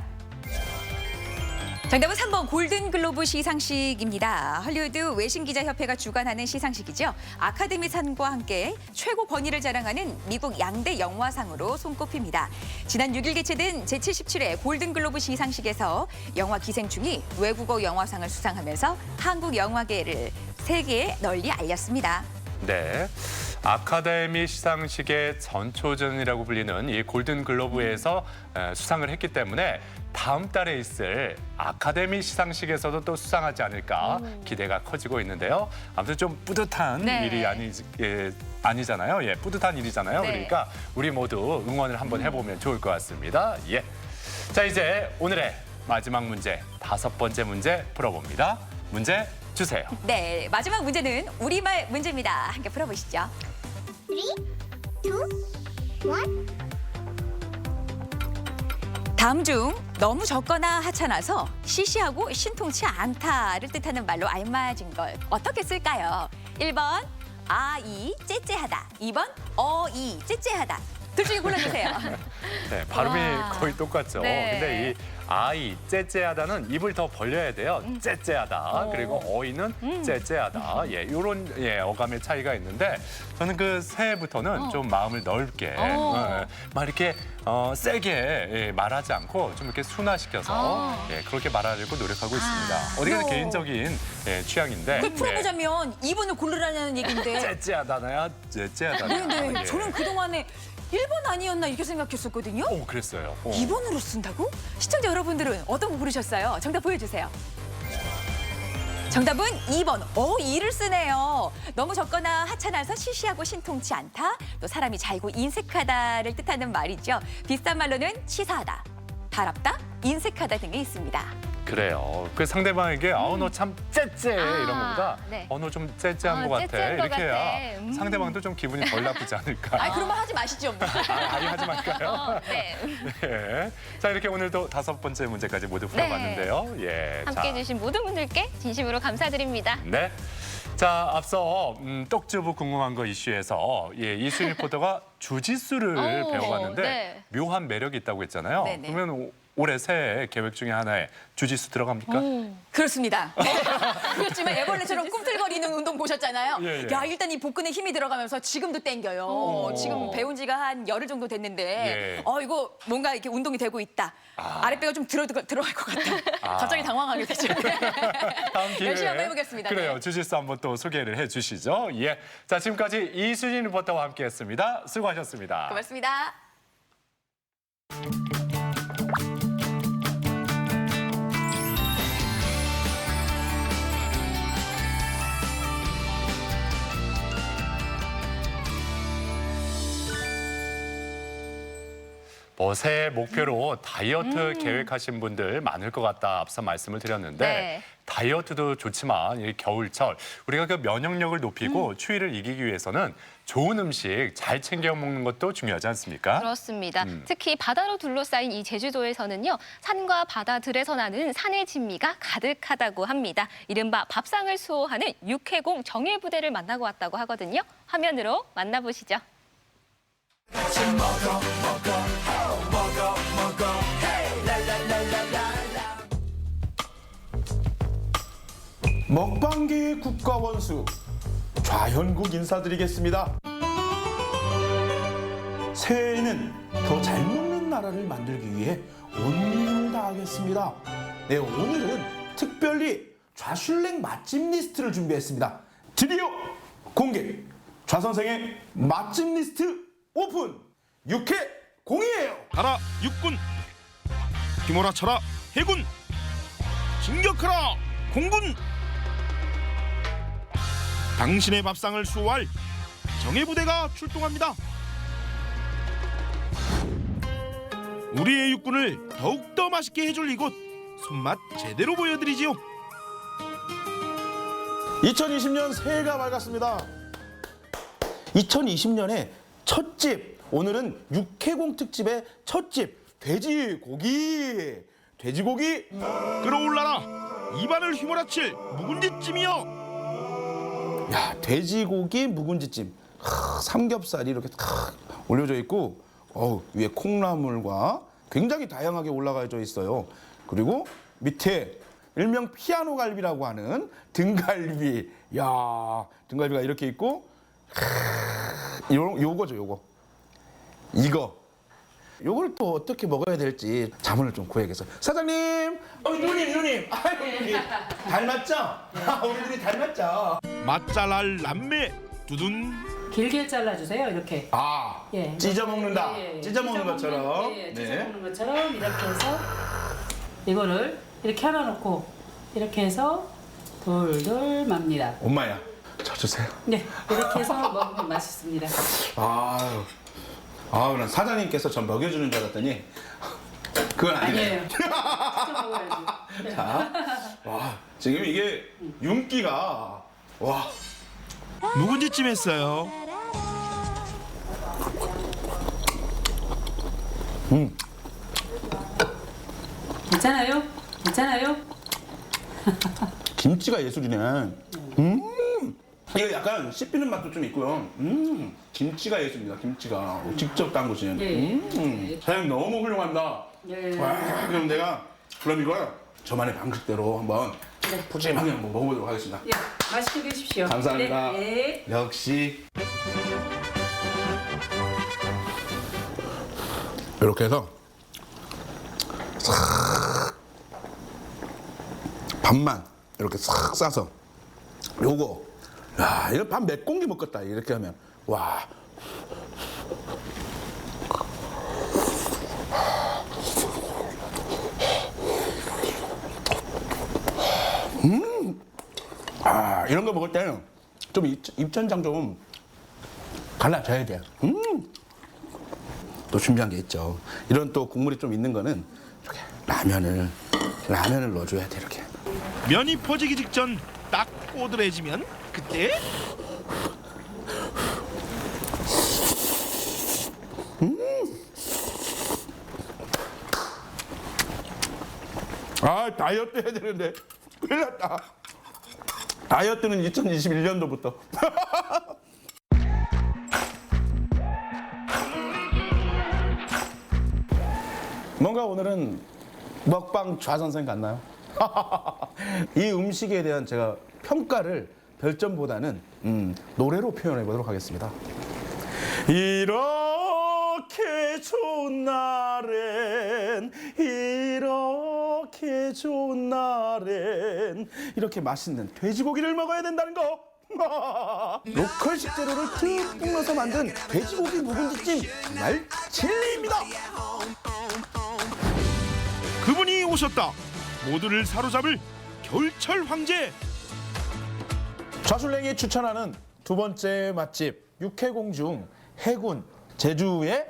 정답은 3번 골든글로브 시상식입니다. 헐리우드 외신기자협회가 주관하는 시상식이죠. 아카데미상과 함께 최고 권위를 자랑하는 미국 양대 영화상으로 손꼽힙니다. 지난 6일 개최된 제77회 골든글로브 시상식에서 영화 기생충이 외국어 영화상을 수상하면서 한국 영화계를 세계에 널리 알렸습니다. 네. 아카데미 시상식의 전초전이라고 불리는 이 골든글로브에서 수상을 했기 때문에 다음 달에 있을 아카데미 시상식에서도 또 수상하지 않을까 기대가 커지고 있는데요. 아무튼 좀 뿌듯한 네. 일이 아니잖아요. 예, 뿌듯한 일이잖아요. 네. 그러니까 우리 모두 응원을 한번 해보면 좋을 것 같습니다. 예. 자, 이제 오늘의 마지막 문제, 5번째 문제 풀어봅니다. 문제 주세요. 네, 마지막 문제는 우리말 문제입니다. 함께 풀어보시죠. 3, 2, 1. 다음 중 너무 적거나 하찮아서 시시하고 신통치 않다를 뜻하는 말로 알맞은 걸 어떻게 쓸까요? 1번 아이 째째하다, 2번 어이 째째하다. 둘 중에 골라주세요. 네, 발음이 와. 거의 똑같죠. 네. 근데 이 아이, 째째하다는 입을 더 벌려야 돼요. 째째하다. 그리고 어이는 째째하다. 예, 이런 어감의 차이가 있는데 저는 그 새해부터는 좀 마음을 넓게 막 이렇게 세게 말하지 않고 좀 이렇게 순화시켜서 그렇게 말하려고 노력하고 있습니다. 어디가 개인적인 취향인데. 그걸 풀어보자면 2번을 고르라는 얘기인데. 째째하다나야, 째째하다나야. 네, 저는 그동안에 1번 아니었나 이렇게 생각했었거든요. 그랬어요. 2번으로 쓴다고? 시청자 여러분들은 어떤 거 고르셨어요? 정답 보여주세요. 정답은 2번, 어이를 쓰네요. 너무 적거나 하찮아서 시시하고 신통치 않다. 또 사람이 잘고 인색하다를 뜻하는 말이죠. 비슷한 말로는 치사하다, 달ap다, 인색하다 등이 있습니다. 그래요. 그 상대방에게 너 참 째째 이런 것보다 네. 너 좀 째째한 것 같아. 째째한 것 이렇게 해야 같아. 상대방도 좀 기분이 덜 나쁘지 않을까. 그런 말 하지 마시죠. 아니 하지 말까요? 네. 네. 자, 이렇게 오늘도 5번째 문제까지 모두 풀어봤는데요. 예. 함께해 주신 모든 분들께 진심으로 감사드립니다. 네. 자, 앞서 떡주부 궁금한 거 이슈에서 이수인 리포터가 주짓수를 배워봤는데 네. 묘한 매력이 있다고 했잖아요. 네네. 그러면 올해 새해 계획 중에 하나에 주짓수 들어갑니까? 그렇습니다. 그렇지만 애벌레처럼 꿈틀거리는 운동 보셨잖아요. 예. 야, 일단 이 복근에 힘이 들어가면서 지금도 땡겨요. 지금 배운 지가 한 열흘 정도 됐는데 이거 뭔가 이렇게 운동이 되고 있다. 아랫배가 좀 들어갈 것 같다. 갑자기 당황하게 되죠. 다음 기회에 열심히 한번 해보겠습니다. 그래요. 네. 주짓수 한번 또 소개를 해주시죠. 예. 자, 지금까지 이수진 리포터와 함께했습니다. 수고하셨습니다. 고맙습니다. 새해 목표로 다이어트 계획하신 분들 많을 것 같다 앞서 말씀을 드렸는데 네. 다이어트도 좋지만 이 겨울철 우리가 그 면역력을 높이고 추위를 이기기 위해서는 좋은 음식 잘 챙겨 먹는 것도 중요하지 않습니까? 그렇습니다. 특히 바다로 둘러싸인 이 제주도에서는요. 산과 바다들에서 나는 산의 진미가 가득하다고 합니다. 이른바 밥상을 수호하는 육해공 정예부대를 만나고 왔다고 하거든요. 화면으로 만나보시죠. 먹방계의 국가원수 좌현국 인사드리겠습니다. 새해에는 더 잘 먹는 나라를 만들기 위해 온 힘을 다하겠습니다. 네, 오늘은 특별히 좌슐랭 맛집 리스트를 준비했습니다. 드디어 공개! 좌 선생의 맛집 리스트 오픈! 육해공이에요! 가라 육군, 휘몰아쳐라 해군, 진격하라 공군. 당신의 밥상을 수호할 정예부대가 출동합니다. 우리의 육군을 더욱더 맛있게 해줄 이곳, 손맛 제대로 보여드리지요. 2020년 새해가 밝았습니다. 2020년의 첫 집, 오늘은 육해공 특집의 첫 집, 돼지고기. 끌어올라라 입안을 휘몰아칠 묵은지찜이여. 야, 돼지고기 묵은지찜. 삼겹살이 이렇게 탁 올려져 있고 위에 콩나물과 굉장히 다양하게 올라가져 있어요. 그리고 밑에 일명 피아노 갈비라고 하는 등갈비. 야, 등갈비가 이렇게 있고 요거죠, 요거. 요걸 또 어떻게 먹어야 될지 자문을 좀 구해야겠어요. 사장님! 누님! 아이고, 누님. 닮았죠? 우리 둘이 닮았죠? 맛잘알 남매 두둔. 길게 잘라주세요, 이렇게. 예. 찢어 먹는다. 찢어 먹는 것처럼. 찢어 먹는 것처럼 이렇게 해서 이거를 이렇게 하나 놓고 이렇게 해서 돌돌 맙니다. 엄마야, 저 주세요. 네, 이렇게 해서 먹으면 맛있습니다. 난 사장님께서 전 먹여주는 줄 알았더니 그건 아니에요. 아니에요. 직접 먹어야지. 자, 지금 이게 윤기가 묵은지찜 했어요. 괜찮아요? 김치가 예술이네. 이게 약간 씹히는 맛도 좀 있고요. 김치가 예술입니다. 김치가 직접 담그신. 사장님 너무 훌륭합니다. 예. 와, 그럼 내가 그럼 이걸 저만의 방식대로 한번 푸짐하게 한번 먹어보도록 하겠습니다. 예, 맛있게 드십시오. 감사합니다. 네. 역시 이렇게 해서 싹 밥만 이렇게 싹 싸서 요거 야 이거 밥 몇 공기 먹겠다 이렇게 하면 와. 아 이런 거 먹을 때는 좀 입천장 좀 갈라져야 돼. 또 준비한 게 있죠. 이런 또 국물이 좀 있는 거는 이렇게 라면을 넣어줘야 돼 이렇게. 면이 퍼지기 직전 딱 꼬들해지면 그때 아 다이어트 해야 되는데 큰일 났다. 다이어트는 2021년도부터. 뭔가 오늘은 먹방 좌선생 같나요? 이 음식에 대한 제가 평가를 별점보다는 노래로 표현해 보도록 하겠습니다. 이렇게 좋은 날엔 이렇게 좋은 날엔 이렇게 맛있는 돼지고기를 먹어야 된다는 거. 로컬 식재료를 듬뿍 넣어서 만든 돼지고기 묵은지찜 정말 진리입니다. 그분이 오셨다. 모두를 사로잡을 겨울철 황제. 좌술랭이 추천하는 두 번째 맛집 육해공 중 해군 제주의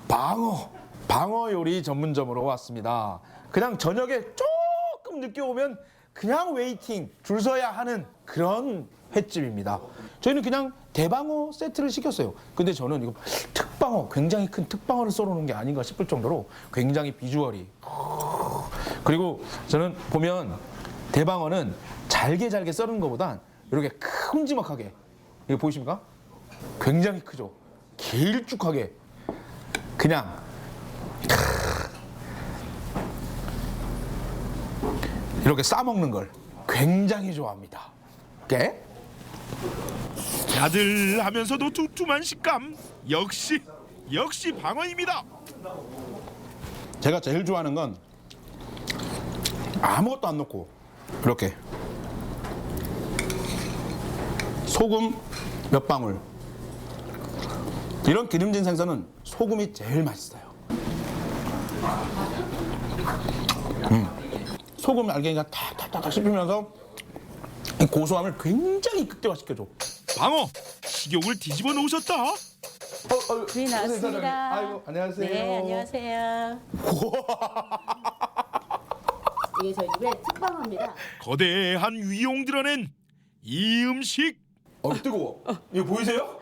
방어 요리 전문점으로 왔습니다. 그냥 저녁에 조금 늦게 오면 그냥 웨이팅 줄 서야 하는 그런 횟집입니다. 저희는 그냥 대방어 세트를 시켰어요. 근데 저는 이거 특방어, 굉장히 큰 특방어를 썰어놓은 게 아닌가 싶을 정도로 굉장히 비주얼이. 그리고 저는 보면 대방어는 잘게 썰은 것보단 이렇게 큼지막하게, 이거 보이십니까? 굉장히 크죠. 길쭉하게 그냥 이렇게 싸먹는 걸 굉장히 좋아합니다. 깨? 야들하면서도 두툼한 식감. 역시 방어입니다. 제가 제일 좋아하는 건 아무것도 안 넣고 이렇게 소금 몇 방울. 이런 기름진 생선은 소금이 제일 맛있어요. 소금 알갱이가 탁탁탁 씹히면서 이 고소함을 굉장히 극대화시켜줘. 방어 식욕을 뒤집어 놓으셨다. 주인 나왔습니다. 아이고 안녕하세요. 네, 안녕하세요. 이게 저희 집의 특방어입니다. 거대한 위용 드러낸 이 음식. 뜨거워. 이거 보이세요?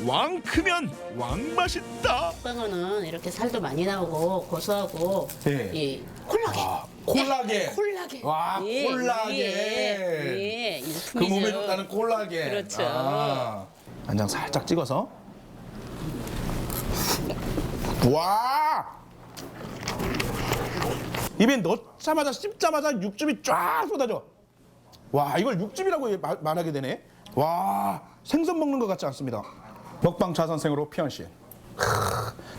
왕 크면 왕 맛있다. 특방어는 이렇게 살도 많이 나오고 고소하고 네. 예, 콜라겐. 콜라겐. 콜라겐. 와, 예, 콜라겐. 예, 그 일품이죠. 몸에 좋다는 콜라겐. 그렇죠. 간장 살짝 찍어서. 와! 입에 넣자마자 씹자마자 육즙이 쫙 쏟아져. 와, 이걸 육즙이라고 말하게 되네. 와, 생선 먹는 것 같지 않습니다. 먹방 좌선생으로 피언신.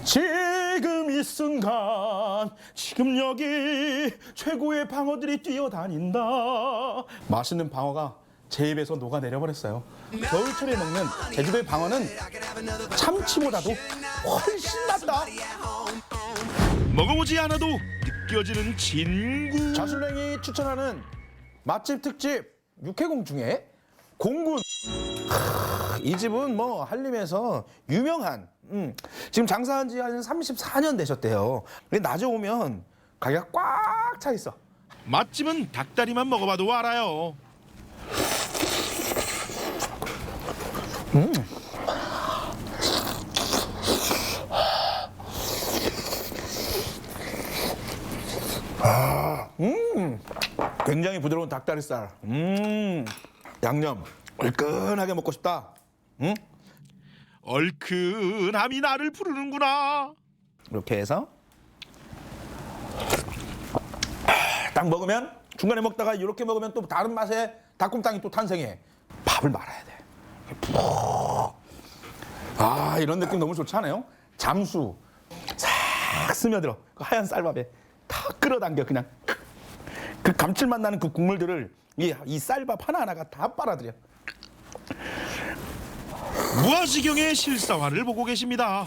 지금 이 순간 지금 여기 최고의 방어들이 뛰어다닌다. 맛있는 방어가 제 입에서 녹아내려버렸어요. 겨울철에 먹는 제주도의 방어는 참치보다도 훨씬 낫다. 먹어보지 않아도 느껴지는 진구. 좌술랭이 추천하는 맛집 특집 육해공 중에 공군. 이 집은 뭐 한림에서 유명한 지금 장사한 지 한 34년 되셨대요. 근데 낮에 오면 가게가 꽉 차 있어. 맛집은 닭다리만 먹어봐도 알아요. 굉장히 부드러운 닭다리살. 양념 얼큰하게 먹고 싶다. 얼큰함이 나를 부르는구나. 이렇게 해서 딱 먹으면 중간에 먹다가 이렇게 먹으면 또 다른 맛의 닭곰탕이 또 탄생해. 밥을 말아야 돼. 아, 이런 느낌 너무 좋지 않아요? 잠수 싹 스며들어. 그 하얀 쌀밥에 다 끌어당겨 그냥. 그 감칠맛 나는 그 국물들을 이 쌀밥 하나하나가 다 빨아들여. 무아지경의 실사화를 보고 계십니다.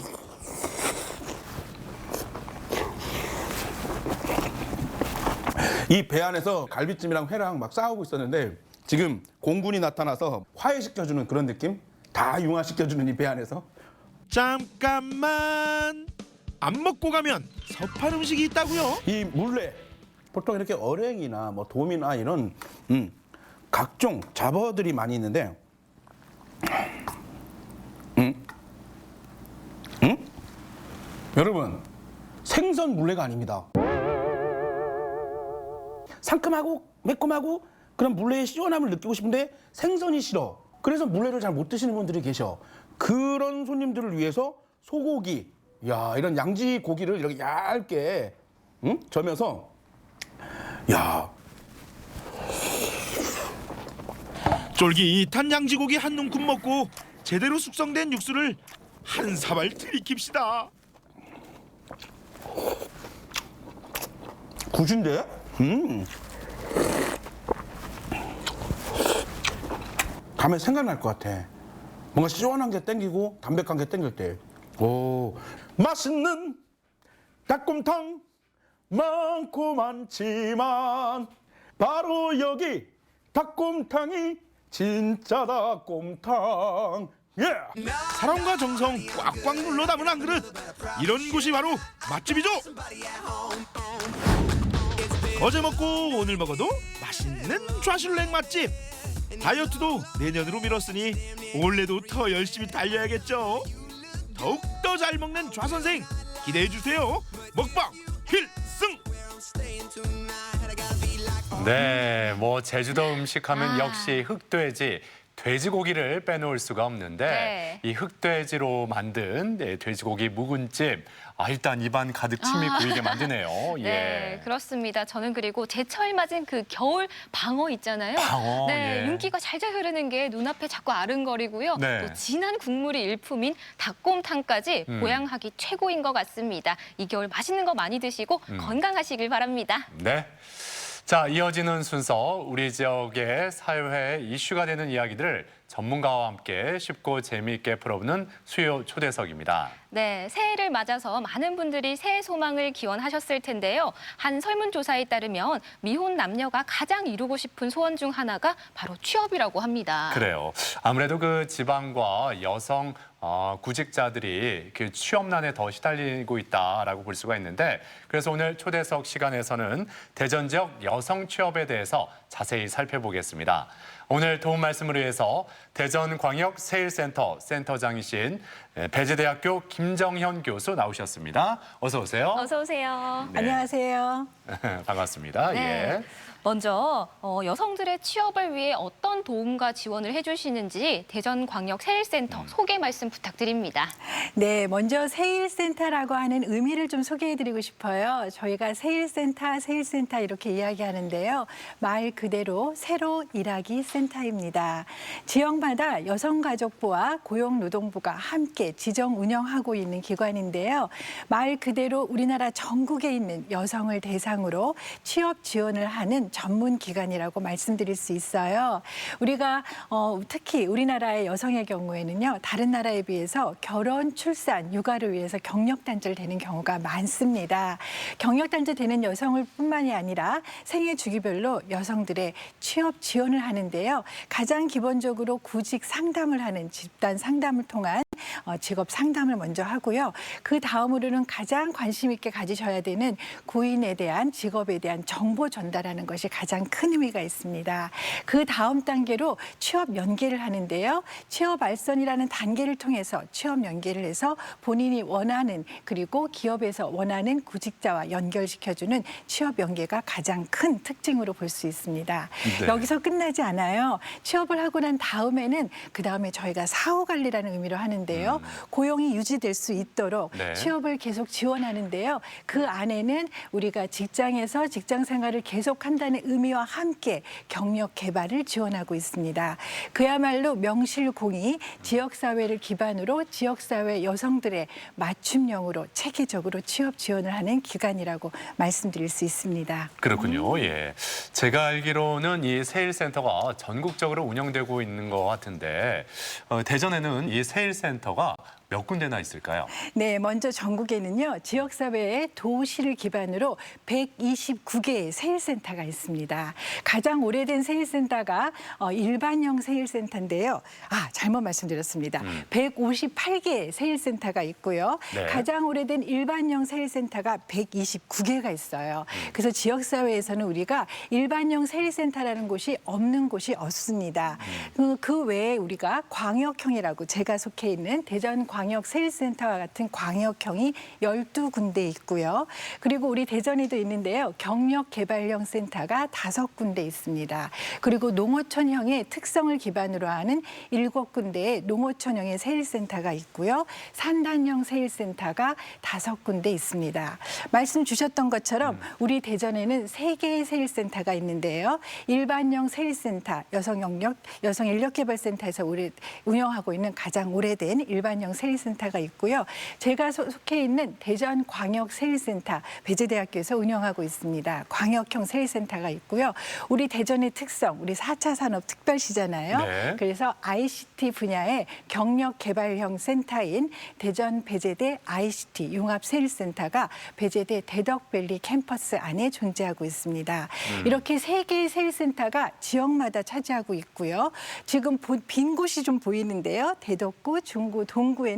이 배 안에서 갈비찜이랑 회랑 막 싸우고 있었는데 지금 공군이 나타나서 화해시켜주는 그런 느낌? 다 융화시켜주는 이 배 안에서. 잠깐만, 안 먹고 가면 섭한 음식이 있다고요? 이 물레 보통 이렇게 어랭이나 뭐 돔이나 이런 각종 잡어들이 많이 있는데 여러분, 생선 물레가 아닙니다. 상큼하고 매콤하고 그런 물레의 시원함을 느끼고 싶은데 생선이 싫어. 그래서 물레를 잘 못 드시는 분들이 계셔. 그런 손님들을 위해서 소고기, 야, 이런 양지 고기를 이렇게 얇게 저면서, 야, 쫄깃한 양지고기 한 움큼 먹고 제대로 숙성된 육수를 한 사발 들이킵시다. 굿인데? 가면 생각날 것 같아. 뭔가 시원한 게 땡기고 담백한 게 땡길 때. 오, 맛있는 닭곰탕 많고 많지만 바로 여기 닭곰탕이 진짜 닭곰탕. 예! 사랑과 정성 꽉꽉 눌러 담은 한 그릇. 이런 곳이 바로 맛집이죠. 어제 먹고 오늘 먹어도 맛있는 좌슐랭 맛집. 다이어트도 내년으로 미뤘으니 올해도 더 열심히 달려야겠죠. 더욱 더 잘 먹는 좌선생 기대해주세요. 먹방 필승. 네, 뭐 제주도 음식하면 역시 흑돼지, 돼지고기를 빼놓을 수가 없는데 네. 이 흑돼지로 만든 돼지고기 묵은찜, 일단 입안 가득 침이 고이게 만드네요. 네, 그렇습니다. 저는 그리고 제철 맞은 그 겨울 방어 있잖아요. 방어, 네, 예. 윤기가 잘잘 흐르는 게 눈앞에 자꾸 아른거리고요. 네. 또 진한 국물이 일품인 닭곰탕까지 보양하기 최고인 것 같습니다. 이 겨울 맛있는 거 많이 드시고 건강하시길 바랍니다. 네. 자, 이어지는 순서, 우리 지역의 사회 이슈가 되는 이야기들을 전문가와 함께 쉽고 재미있게 풀어보는 수요 초대석입니다. 네, 새해를 맞아서 많은 분들이 새해 소망을 기원하셨을 텐데요. 한 설문조사에 따르면 미혼 남녀가 가장 이루고 싶은 소원 중 하나가 바로 취업이라고 합니다. 그래요. 아무래도 그 지방과 여성 구직자들이 그 취업난에 더 시달리고 있다라고 볼 수가 있는데, 그래서 오늘 초대석 시간에서는 대전 지역 여성 취업에 대해서 자세히 살펴보겠습니다. 오늘 도움 말씀을 위해서 대전광역세일센터 센터장이신 배재대학교 김정현 교수 나오셨습니다. 어서 오세요. 어서 오세요. 네. 안녕하세요. 반갑습니다. 네. 예. 먼저 여성들의 취업을 위해 어떤 도움과 지원을 해주시는지 대전광역세일센터 소개 말씀 부탁드립니다. 네, 먼저 세일센터라고 하는 의미를 좀 소개해드리고 싶어요. 저희가 세일센터 이렇게 이야기하는데요. 말 그대로 새로 일하기 센터입니다. 지역마다 여성가족부와 고용노동부가 함께 지정 운영하고 있는 기관인데요. 말 그대로 우리나라 전국에 있는 여성을 대상으로 취업 지원을 하는 전문 기관이라고 말씀드릴 수 있어요. 우리가 특히 우리나라의 여성의 경우에는요, 다른 나라에 비해서 결혼, 출산, 육아를 위해서 경력단절 되는 경우가 많습니다. 경력단절 되는 여성을 뿐만이 아니라 생애 주기별로 여성들의 취업 지원을 하는데요. 가장 기본적으로 구직 상담을 하는 집단 상담을 통한 직업 상담을 먼저 하고요. 그 다음으로는 가장 관심 있게 가지셔야 되는 구인에 대한 직업에 대한 정보 전달하는 것이 가장 큰 의미가 있습니다. 그 다음 단계로 취업 연계를 하는데요. 취업 알선이라는 단계를 통해서 취업 연계를 해서 본인이 원하는 그리고 기업에서 원하는 구직자와 연결시켜주는 취업 연계가 가장 큰 특징으로 볼 수 있습니다. 네. 여기서 끝나지 않아요. 취업을 하고 난 다음에는 그 다음에 저희가 사후 관리라는 의미로 하는데요. 있는데요. 고용이 유지될 수 있도록 네. 취업을 계속 지원하는데요. 그 안에는 우리가 직장에서 직장 생활을 계속한다는 의미와 함께 경력 개발을 지원하고 있습니다. 그야말로 명실공히 지역사회를 기반으로 지역사회 여성들의 맞춤형으로 체계적으로 취업 지원을 하는 기관이라고 말씀드릴 수 있습니다. 그렇군요. 예. 제가 알기로는 이 세일센터가 전국적으로 운영되고 있는 것 같은데 대전에는 이 세일센터가 몇 군데나 있을까요? 네, 먼저 전국에는요. 지역사회의 도시를 기반으로 129개의 세일센터가 있습니다. 가장 오래된 세일센터가 일반형 세일센터인데요. 잘못 말씀드렸습니다. 158개의 세일센터가 있고요. 네. 가장 오래된 일반형 세일센터가 129개가 있어요. 그래서 지역사회에서는 우리가 일반형 세일센터라는 곳이 없는 곳이 없습니다. 그 외에 우리가 광역형이라고 제가 속해 있는 대전 광역 세일센터와 같은 광역형이 12군데 있고요. 그리고 우리 대전에도 있는데요. 경력개발형 센터가 5군데 있습니다. 그리고 농어촌형의 특성을 기반으로 하는 7군데의 농어촌형의 세일센터가 있고요. 산단형 세일센터가 5군데 있습니다. 말씀 주셨던 것처럼 우리 대전에는 3개의 세일센터가 있는데요. 일반형 세일센터, 여성인력개발센터에서 우리 운영하고 있는 가장 오래된 일반형 세일센터가 있고요. 제가 속해 있는 대전광역세일센터, 배재대학교에서 운영하고 있습니다. 광역형 세일센터가 있고요. 우리 대전의 특성, 우리 4차 산업 특별시잖아요. 네. 그래서 ICT 분야의 경력개발형 센터인 대전 배재대 ICT 융합세일센터가 배재대 대덕밸리 캠퍼스 안에 존재하고 있습니다. 이렇게 3개의 세일센터가 지역마다 차지하고 있고요. 지금 빈 곳이 좀 보이는데요. 대덕구, 중구, 동구에는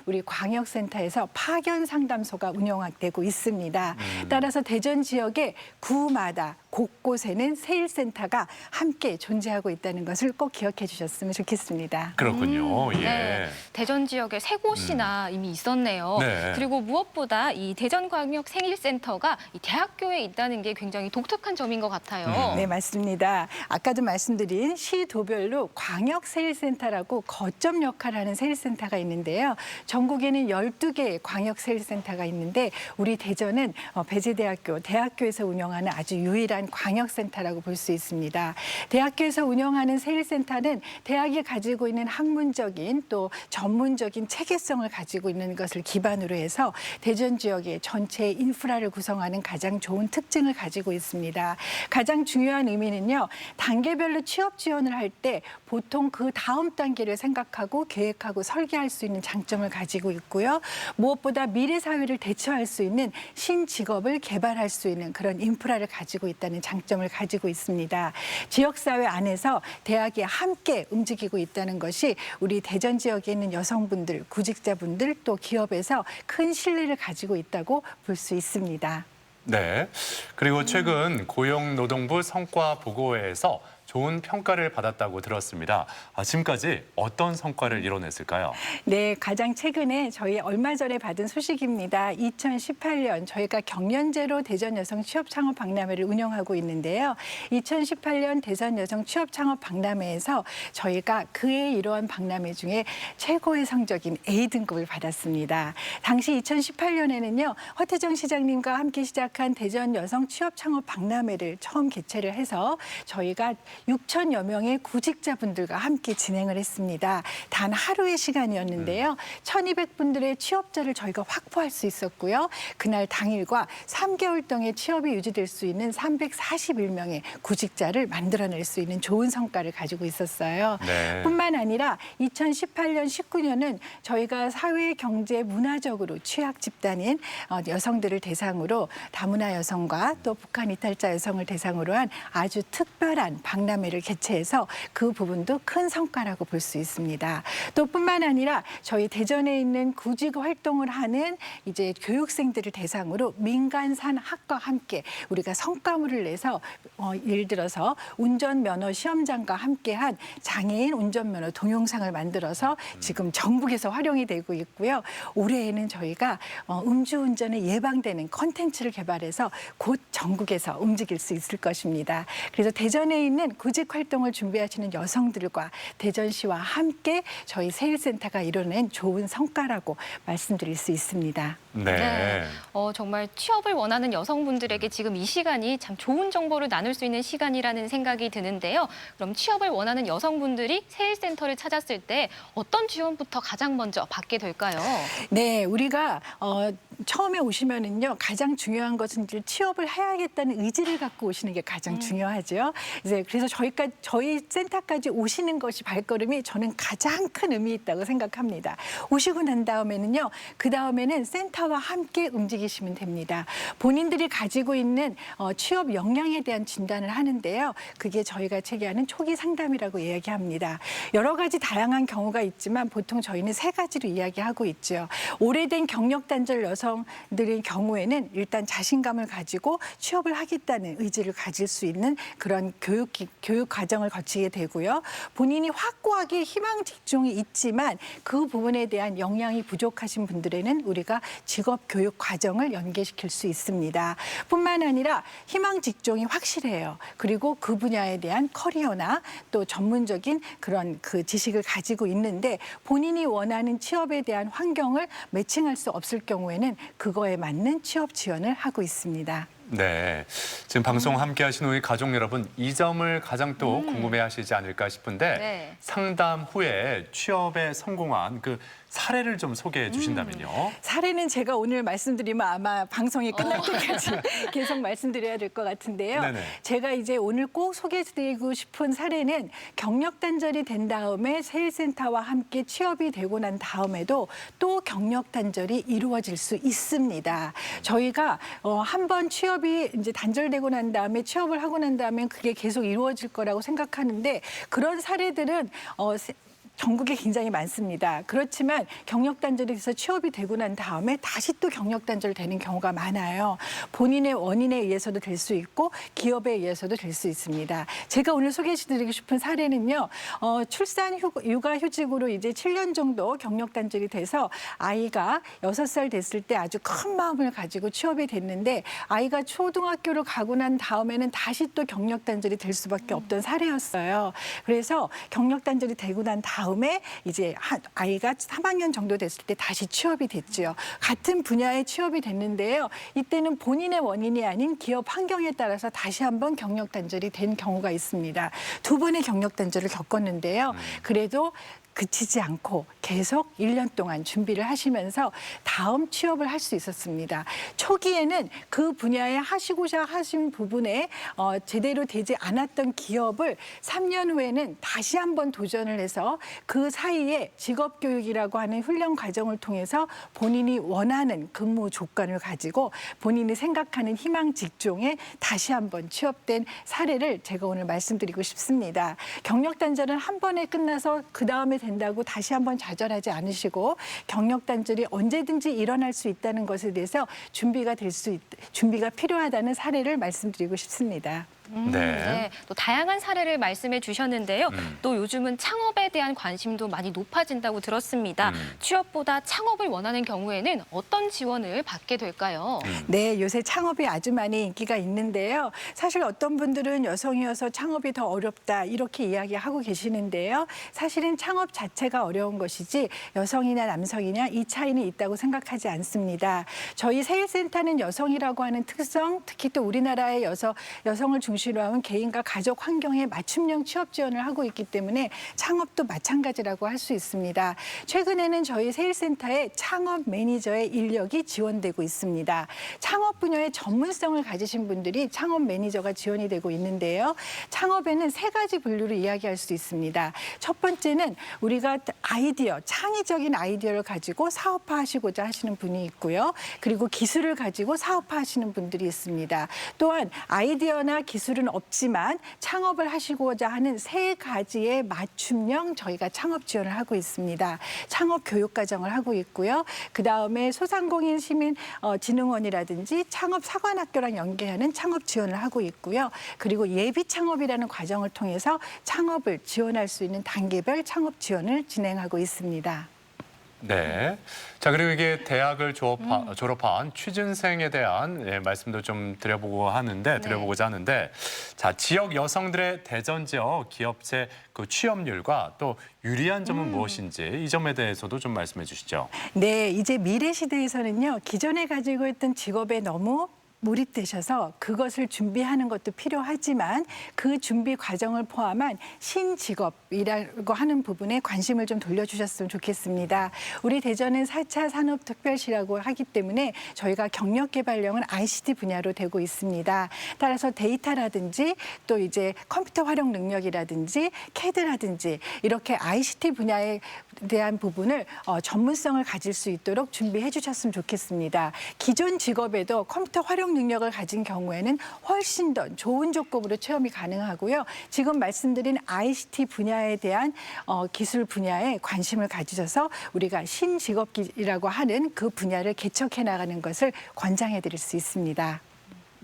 우리 광역센터에서 파견 상담소가 운영되고 있습니다. 따라서 대전 지역의 구마다 곳곳에는 세일센터가 함께 존재하고 있다는 것을 꼭 기억해 주셨으면 좋겠습니다. 그렇군요. 예. 네, 대전 지역에 3곳이나 이미 있었네요. 네. 그리고 무엇보다 이 대전광역세일센터가 이 대학교에 있다는 게 굉장히 독특한 점인 것 같아요. 네, 맞습니다. 아까도 말씀드린 시도별로 광역세일센터라고 거점 역할을 하는 세일센터가 있는데요. 전국에는 12개의 광역세일센터가 있는데 우리 대전은 배재대학교, 대학교에서 운영하는 아주 유일한 광역센터라고 볼 수 있습니다. 대학교에서 운영하는 세일센터는 대학이 가지고 있는 학문적인 또 전문적인 체계성을 가지고 있는 것을 기반으로 해서 대전 지역의 전체 인프라를 구성하는 가장 좋은 특징을 가지고 있습니다. 가장 중요한 의미는요. 단계별로 취업 지원을 할 때 보통 그 다음 단계를 생각하고 계획하고 설계할 수 있는 장점을 가지고 있고요. 무엇보다 미래 사회를 대처할 수 있는 신직업을 개발할 수 있는 그런 인프라를 가지고 있다는 장점을 가지고 있습니다. 지역사회 안에서 대학이 함께 움직이고 있다는 것이 우리 대전 지역에 있는 여성분들, 구직자분들 또 기업에서 큰 신뢰를 가지고 있다고 볼 수 있습니다. 네. 그리고 최근 고용노동부 성과 보고회에서 좋은 평가를 받았다고 들었습니다. 지금까지 어떤 성과를 이뤄냈을까요? 네, 가장 최근에 저희 얼마 전에 받은 소식입니다. 2018년 저희가 경연제로 대전 여성 취업 창업 박람회를 운영하고 있는데요. 2018년 대전 여성 취업 창업 박람회에서 저희가 그해 이러한 박람회 중에 최고의 성적인 A등급을 받았습니다. 당시 2018년에는요. 허태정 시장님과 함께 시작한 대전 여성 취업 창업 박람회를 처음 개최를 해서 저희가 6천여 명의 구직자분들과 함께 진행을 했습니다. 단 하루의 시간이었는데요. 1,200분들의 취업자를 저희가 확보할 수 있었고요. 그날 당일과 3개월 동안 취업이 유지될 수 있는 341명의 구직자를 만들어낼 수 있는 좋은 성과를 가지고 있었어요. 네. 뿐만 아니라 2018년, 19년은 저희가 사회, 경제, 문화적으로 취약 집단인 여성들을 대상으로 다문화 여성과 또 북한 이탈자 여성을 대상으로 한 아주 특별한 박람회를 개최해서 그 부분도 큰 성과라고 볼 수 있습니다. 또 뿐만 아니라 저희 대전에 있는 구직 활동을 하는 이제 교육생들을 대상으로 민간산 학과 함께 우리가 성과물을 내서 예를 들어서 운전면허 시험장과 함께한 장애인 운전면허 동영상을 만들어서 지금 전국에서 활용이 되고 있고요. 올해에는 저희가 음주운전에 예방되는 컨텐츠를 개발해서 곧 전국에서 움직일 수 있을 것입니다. 그래서 대전에 있는 구직 활동을 준비하시는 여성들과 대전시와 함께 저희 세일센터가 이뤄낸 좋은 성과라고 말씀드릴 수 있습니다. 네. 정말 취업을 원하는 여성분들에게 지금 이 시간이 참 좋은 정보를 나눌 수 있는 시간이라는 생각이 드는데요. 그럼 취업을 원하는 여성분들이 세일센터를 찾았을 때 어떤 지원부터 가장 먼저 받게 될까요? 네, 우리가 처음에 오시면은요 가장 중요한 것은 이제 취업을 해야겠다는 의지를 갖고 오시는 게 가장 중요하죠. 이제 그래서 저희 센터까지 오시는 것이 발걸음이 저는 가장 큰 의미 있다고 생각합니다. 오시고 난 다음에는요, 그 다음에는 센터와 함께 움직이시면 됩니다. 본인들이 가지고 있는 취업 역량에 대한 진단을 하는데요. 그게 저희가 체계하는 초기 상담이라고 이야기합니다. 여러 가지 다양한 경우가 있지만 보통 저희는 3가지로 이야기하고 있죠. 오래된 경력 단절 여성들의 경우에는 일단 자신감을 가지고 취업을 하겠다는 의지를 가질 수 있는 그런 교육 과정을 거치게 되고요. 본인이 확고하게 희망 직종이 있지만 그 부분에 대한 역량이 부족하신 분들에는 우리가 직업 교육 과정을 연계시킬 수 있습니다. 뿐만 아니라 희망 직종이 확실해요. 그리고 그 분야에 대한 커리어나 또 전문적인 그런 그 지식을 가지고 있는데 본인이 원하는 취업에 대한 환경을 매칭할 수 없을 경우에는 그거에 맞는 취업 지원을 하고 있습니다. 네, 지금 방송 함께 하신 우리 가족 여러분 이 점을 가장 또 궁금해하시지 않을까 싶은데 네. 상담 후에 취업에 성공한 그 사례를 좀 소개해 주신다면요. 사례는 제가 오늘 말씀드리면 아마 방송이 끝날 때까지 계속 말씀드려야 될 것 같은데요. 네네. 제가 이제 오늘 꼭 소개해드리고 싶은 사례는 경력 단절이 된 다음에 세일센터와 함께 취업이 되고 난 다음에도 또 경력 단절이 이루어질 수 있습니다. 저희가 한번 취업이 이제 단절되고 난 다음에 취업을 하고 난 다음에 그게 계속 이루어질 거라고 생각하는데 그런 사례들은 전국에 굉장히 많습니다. 그렇지만 경력 단절이 돼서 취업이 되고 난 다음에 다시 또 경력 단절되는 경우가 많아요. 본인의 원인에 의해서도 될 수 있고 기업에 의해서도 될 수 있습니다. 제가 오늘 소개해드리고 싶은 사례는요. 출산 육아휴직으로 이제 7년 정도 경력 단절이 돼서 아이가 6살 됐을 때 아주 큰 마음을 가지고 취업이 됐는데 아이가 초등학교를 가고 난 다음에는 다시 또 경력 단절이 될 수밖에 없던 사례였어요. 그래서 경력 단절이 되고 난 다음에 이제 아이가 3학년 정도 됐을 때 다시 취업이 됐죠. 같은 분야에 취업이 됐는데요. 이때는 본인의 원인이 아닌 기업 환경에 따라서 다시 한번 경력 단절이 된 경우가 있습니다. 2번의 경력 단절을 겪었는데요. 그래도 그치지 않고 계속 1년 동안 준비를 하시면서 다음 취업을 할 수 있었습니다. 초기에는 그 분야에 하시고자 하신 부분에 제대로 되지 않았던 기업을 3년 후에는 다시 한번 도전을 해서 그 사이에 직업교육이라고 하는 훈련 과정을 통해서 본인이 원하는 근무 조건을 가지고 본인이 생각하는 희망 직종에 다시 한번 취업된 사례를 제가 오늘 말씀드리고 싶습니다. 경력 단절은 한 번에 끝나서 그 다음에 된다고 다시 한번 좌절하지 않으시고 경력 단절이 언제든지 일어날 수 있다는 것에 대해서 준비가 필요하다는 사례를 말씀드리고 싶습니다. 네. 또 다양한 사례를 말씀해 주셨는데요. 또 요즘은 창업에 대한 관심도 많이 높아진다고 들었습니다. 취업보다 창업을 원하는 경우에는 어떤 지원을 받게 될까요? 네, 요새 창업이 아주 많이 인기가 있는데요. 사실 어떤 분들은 여성이어서 창업이 더 어렵다 이렇게 이야기하고 계시는데요. 사실은 창업 자체가 어려운 것이지 여성이나 남성이냐 이 차이는 있다고 생각하지 않습니다. 저희 세일센터는 여성이라고 하는 특성, 특히 또 우리나라의 여성을 중심으로 하는 개인과 가족 환경에 맞춤형 취업 지원을 하고 있기 때문에 창업도 마찬가지라고 할 수 있습니다. 최근에는 저희 세일센터에 창업 매니저의 인력이 지원되고 있습니다. 창업 분야의 전문성을 가지신 분들이 창업 매니저가 지원이 되고 있는데요. 창업에는 3가지 분류를 이야기할 수 있습니다. 첫 번째는 우리가 아이디어, 창의적인 아이디어를 가지고 사업화하시고자 하시는 분이 있고요. 그리고 기술을 가지고 사업화하시는 분들이 있습니다. 또한 아이디어나 기술은 없지만 창업을 하시고자 하는 3가지의 맞춤형 저희가 창업 지원을 하고 있습니다. 창업 교육 과정을 하고 있고요. 그다음에 소상공인 시민진흥원이라든지 창업 사관학교랑 연계하는 창업 지원을 하고 있고요. 그리고 예비 창업이라는 과정을 통해서 창업을 지원할 수 있는 단계별 창업 지원을 진행하고 있습니다. 네. 자, 그리고 이게 대학을 졸업한 취준생에 대한 말씀도 좀 드려보고자 하는데, 자, 지역 여성들의 대전 지역 기업체 그 취업률과 또 유리한 점은 무엇인지 이 점에 대해서도 좀 말씀해 주시죠. 네, 이제 미래 시대에서는요, 기존에 가지고 있던 직업에 너무 몰입되셔서 그것을 준비하는 것도 필요하지만 그 준비 과정을 포함한 신직업이라고 하는 부분에 관심을 좀 돌려주셨으면 좋겠습니다. 우리 대전은 4차 산업특별시라고 하기 때문에 저희가 경력개발령은 ICT 분야로 되고 있습니다. 따라서 데이터라든지 또 이제 컴퓨터 활용 능력이라든지 CAD라든지 이렇게 ICT 분야에 대한 부분을 전문성을 가질 수 있도록 준비해 주셨으면 좋겠습니다. 기존 직업에도 컴퓨터 활용 능력을 가진 경우에는 훨씬 더 좋은 조건으로 체험이 가능하고요. 지금 말씀드린 ICT 분야에 대한 기술 분야에 관심을 가지셔서 우리가 신직업이라고 하는 그 분야를 개척해 나가는 것을 권장해 드릴 수 있습니다.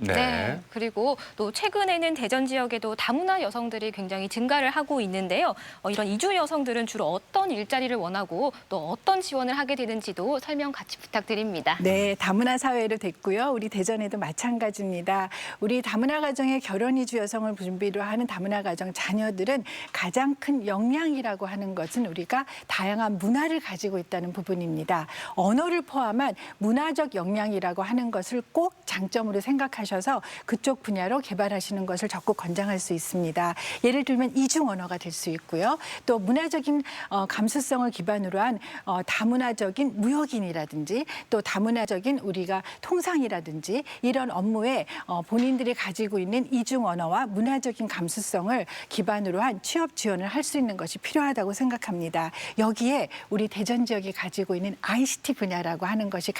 네. 그리고 또 최근에는 대전 지역에도 다문화 여성들이 굉장히 증가를 하고 있는데요. 이런 이주 여성들은 주로 어떤 일자리를 원하고 또 어떤 지원을 하게 되는지도 설명 같이 부탁드립니다. 네, 다문화 사회로 됐고요. 우리 대전에도 마찬가지입니다. 우리 다문화 가정의 결혼 이주 여성을 준비로 하는 다문화 가정 자녀들은 가장 큰 역량이라고 하는 것은 우리가 다양한 문화를 가지고 있다는 부분입니다. 언어를 포함한 문화적 역량이라고 하는 것을 꼭 장점으로 생각하셔서 그쪽 분야로 개발하시는 것을 적극 권장할 수 있습니다. 예를 들면 이중 언어가 될 수 있고요. 또 문화적인 감수성을 기반으로 한 다문화적인 무역인이라든지 또 다문화적인 우리가 통상이라든지 이런 업무에 본인들이 가지고 있는 이중 언어와 문화적인 감수성을 기반으로 한 취업 지원을 할 수 있는 것이 필요하다고 생각합니다. 여기에 우리 대전 지역이 가지고 있는 ICT 분야라고 하는 것이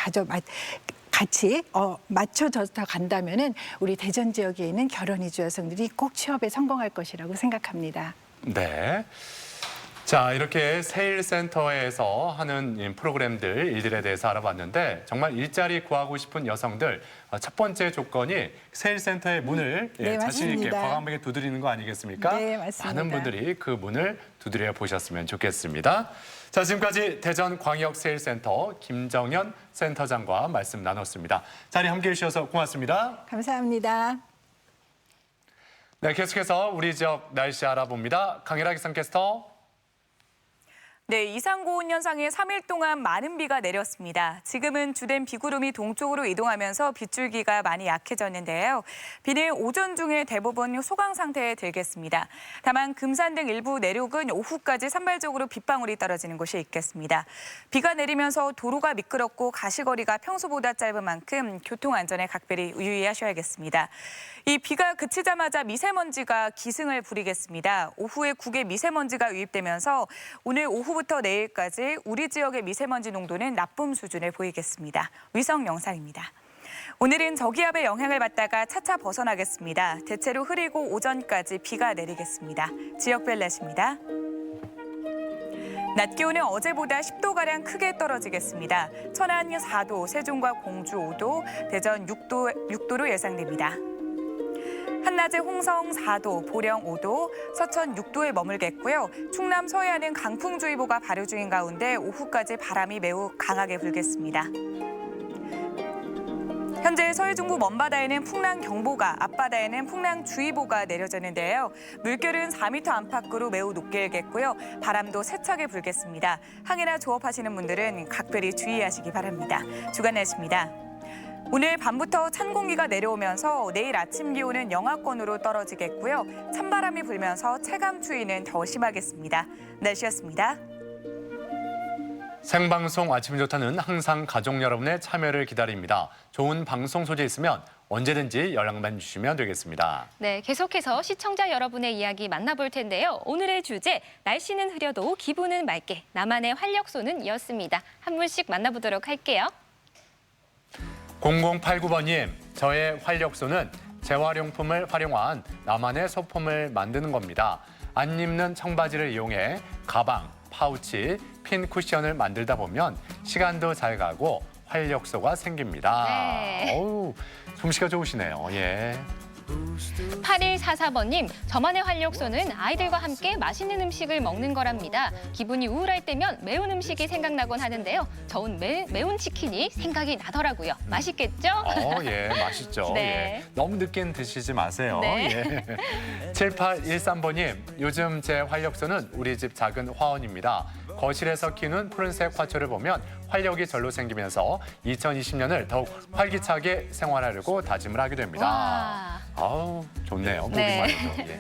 같이 맞춰져 간다면은 우리 대전 지역에 있는 결혼 이주 여성들이 꼭 취업에 성공할 것이라고 생각합니다. 네. 자, 이렇게 세일센터에서 하는 프로그램들, 일들에 대해서 알아봤는데 정말 일자리 구하고 싶은 여성들 첫 번째 조건이 세일센터의 문을 자신 있게 과감하게 두드리는 거 아니겠습니까? 네, 맞습니다. 많은 분들이 그 문을 두드려 보셨으면 좋겠습니다. 자, 지금까지 대전광역세일센터 김정현 센터장과 말씀 나눴습니다. 자리 함께해 주셔서 고맙습니다. 감사합니다. 네, 계속해서 우리 지역 날씨 알아봅니다. 강혜라 기상캐스터. 네, 이상고온 현상에 3일 동안 많은 비가 내렸습니다. 지금은 주된 비구름이 동쪽으로 이동하면서 빗줄기가 많이 약해졌는데요. 비는 오전 중에 대부분 소강 상태에 들겠습니다. 다만 금산 등 일부 내륙은 오후까지 산발적으로 빗방울이 떨어지는 곳이 있겠습니다. 비가 내리면서 도로가 미끄럽고 가시거리가 평소보다 짧은 만큼 교통안전에 각별히 유의하셔야겠습니다. 이 비가 그치자마자 미세먼지가 기승을 부리겠습니다. 오후에 국외 미세먼지가 유입되면서 오늘 오후부터 내일까지 우리 지역의 미세먼지 농도는 나쁨 수준을 보이겠습니다. 위성 영상입니다. 오늘은 저기압의 영향을 받다가 차차 벗어나겠습니다. 대체로 흐리고 오전까지 비가 내리겠습니다. 지역별 날씨입니다. 낮 기온은 어제보다 10도가량 크게 떨어지겠습니다. 천안 4도, 세종과 공주 5도, 대전 6도로 예상됩니다. 한낮에 홍성 4도, 보령 5도, 서천 6도에 머물겠고요. 충남 서해안은 강풍주의보가 발효 중인 가운데 오후까지 바람이 매우 강하게 불겠습니다. 현재 서해 중부 먼바다에는 풍랑경보가, 앞바다에는 풍랑주의보가 내려졌는데요. 물결은 4m 안팎으로 매우 높게 일겠고요. 바람도 세차게 불겠습니다. 항해나 조업하시는 분들은 각별히 주의하시기 바랍니다. 주간 날씨입니다. 오늘 밤부터 찬 공기가 내려오면서 내일 아침 기온은 영하권으로 떨어지겠고요. 찬바람이 불면서 체감 추위는 더 심하겠습니다. 날씨였습니다. 생방송 아침 좋다는 항상 가족 여러분의 참여를 기다립니다. 좋은 방송 소재 있으면 언제든지 연락만 주시면 되겠습니다. 네, 계속해서 시청자 여러분의 이야기 만나볼 텐데요. 오늘의 주제, 날씨는 흐려도 기분은 맑게, 나만의 활력소는 이었습니다. 한 분씩 만나보도록 할게요. 0089번님, 저의 활력소는 재활용품을 활용한 나만의 소품을 만드는 겁니다. 안 입는 청바지를 이용해 가방, 파우치, 핀 쿠션을 만들다 보면 시간도 잘 가고 활력소가 생깁니다. 네. 어우, 솜씨가 좋으시네요. 예. 8144번님, 저만의 활력소는 아이들과 함께 맛있는 음식을 먹는 거랍니다. 기분이 우울할 때면 매운 음식이 생각나곤 하는데요. 저는 매운 치킨이 생각이 나더라고요. 맛있겠죠? 예, 맛있죠. 네. 예. 너무 늦게는 드시지 마세요. 네. 예. 7813번님, 요즘 제 활력소는 우리 집 작은 화원입니다. 거실에서 키우는 푸른색 화초를 보면 활력이 절로 생기면서 2020년을 더욱 활기차게 생활하려고 다짐을 하게 됩니다. 와. 아우, 좋네요. 보기만 네. 해도. 예.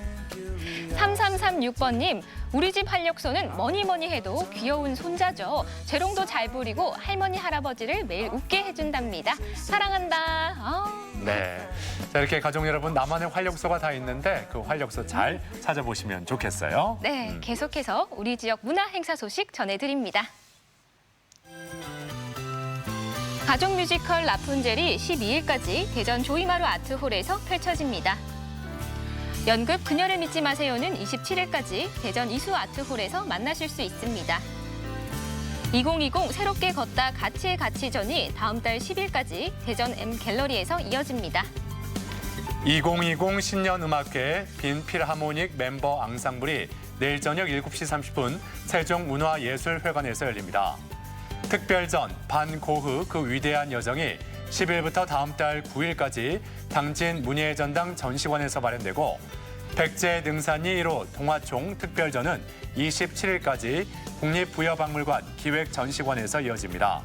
3336번님, 우리 집 활력소는 뭐니 해도 귀여운 손자죠. 재롱도 잘 부리고 할머니, 할아버지를 매일 웃게 해준답니다. 사랑한다. 네. 자, 이렇게 가족 여러분, 나만의 활력소가 다 있는데 그 활력소 잘 찾아보시면 좋겠어요. 네, 계속해서 우리 지역 문화 행사 소식 전해드립니다. 가족 뮤지컬 라푼젤이 12일까지 대전 조이마루 아트홀에서 펼쳐집니다. 연극 그녀를 믿지 마세요는 27일까지 대전 이수 아트홀에서 만나실 수 있습니다. 2020 새롭게 걷다 가치의 가치전이 다음 달 10일까지 대전 M갤러리에서 이어집니다. 2020 신년음악회 빈 필하모닉 멤버 앙상블이 내일 저녁 7시 30분 세종문화예술회관에서 열립니다. 특별전 반고흐 그 위대한 여정이 10일부터 다음 달 9일까지 당진 문예전당 전시관에서 발행되고 백제 능산이 1호 동화총 특별전은 27일까지 국립부여박물관 기획전시관에서 이어집니다.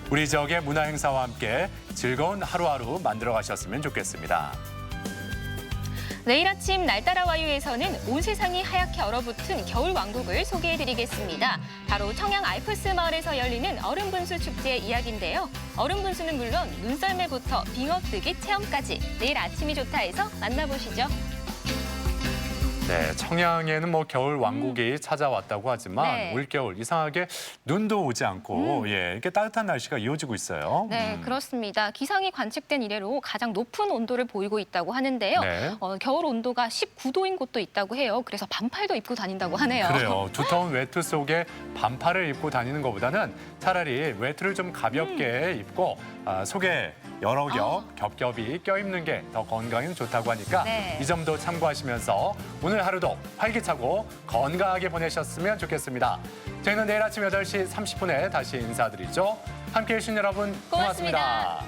우리 지역의 문화행사와 함께 즐거운 하루하루 만들어 가셨으면 좋겠습니다. 내일 아침 날따라 와유에서는 온 세상이 하얗게 얼어붙은 겨울 왕국을 소개해드리겠습니다. 바로 청양 알프스 마을에서 열리는 얼음분수 축제의 이야기인데요. 얼음분수는 물론 눈썰매부터 빙어 뜨기 체험까지 내일 아침이 좋다에서 만나보시죠. 네, 청양에는 뭐 겨울 왕국이 찾아왔다고 하지만 네. 올겨울 이상하게 눈도 오지 않고 예, 이렇게 따뜻한 날씨가 이어지고 있어요. 네, 그렇습니다. 기상이 관측된 이래로 가장 높은 온도를 보이고 있다고 하는데요. 네. 겨울 온도가 19도인 곳도 있다고 해요. 그래서 반팔도 입고 다닌다고 하네요. 그래요. 두터운 외투 속에 반팔을 입고 다니는 것보다는 차라리 외투를 좀 가볍게 입고 속에 여러 겹겹이 껴입는 게 더 건강에 좋다고 하니까 네. 이 점도 참고하시면서 오늘 하루도 활기차고 건강하게 보내셨으면 좋겠습니다. 저희는 내일 아침 8시 30분에 다시 인사드리죠. 함께해 주신 여러분 고맙습니다.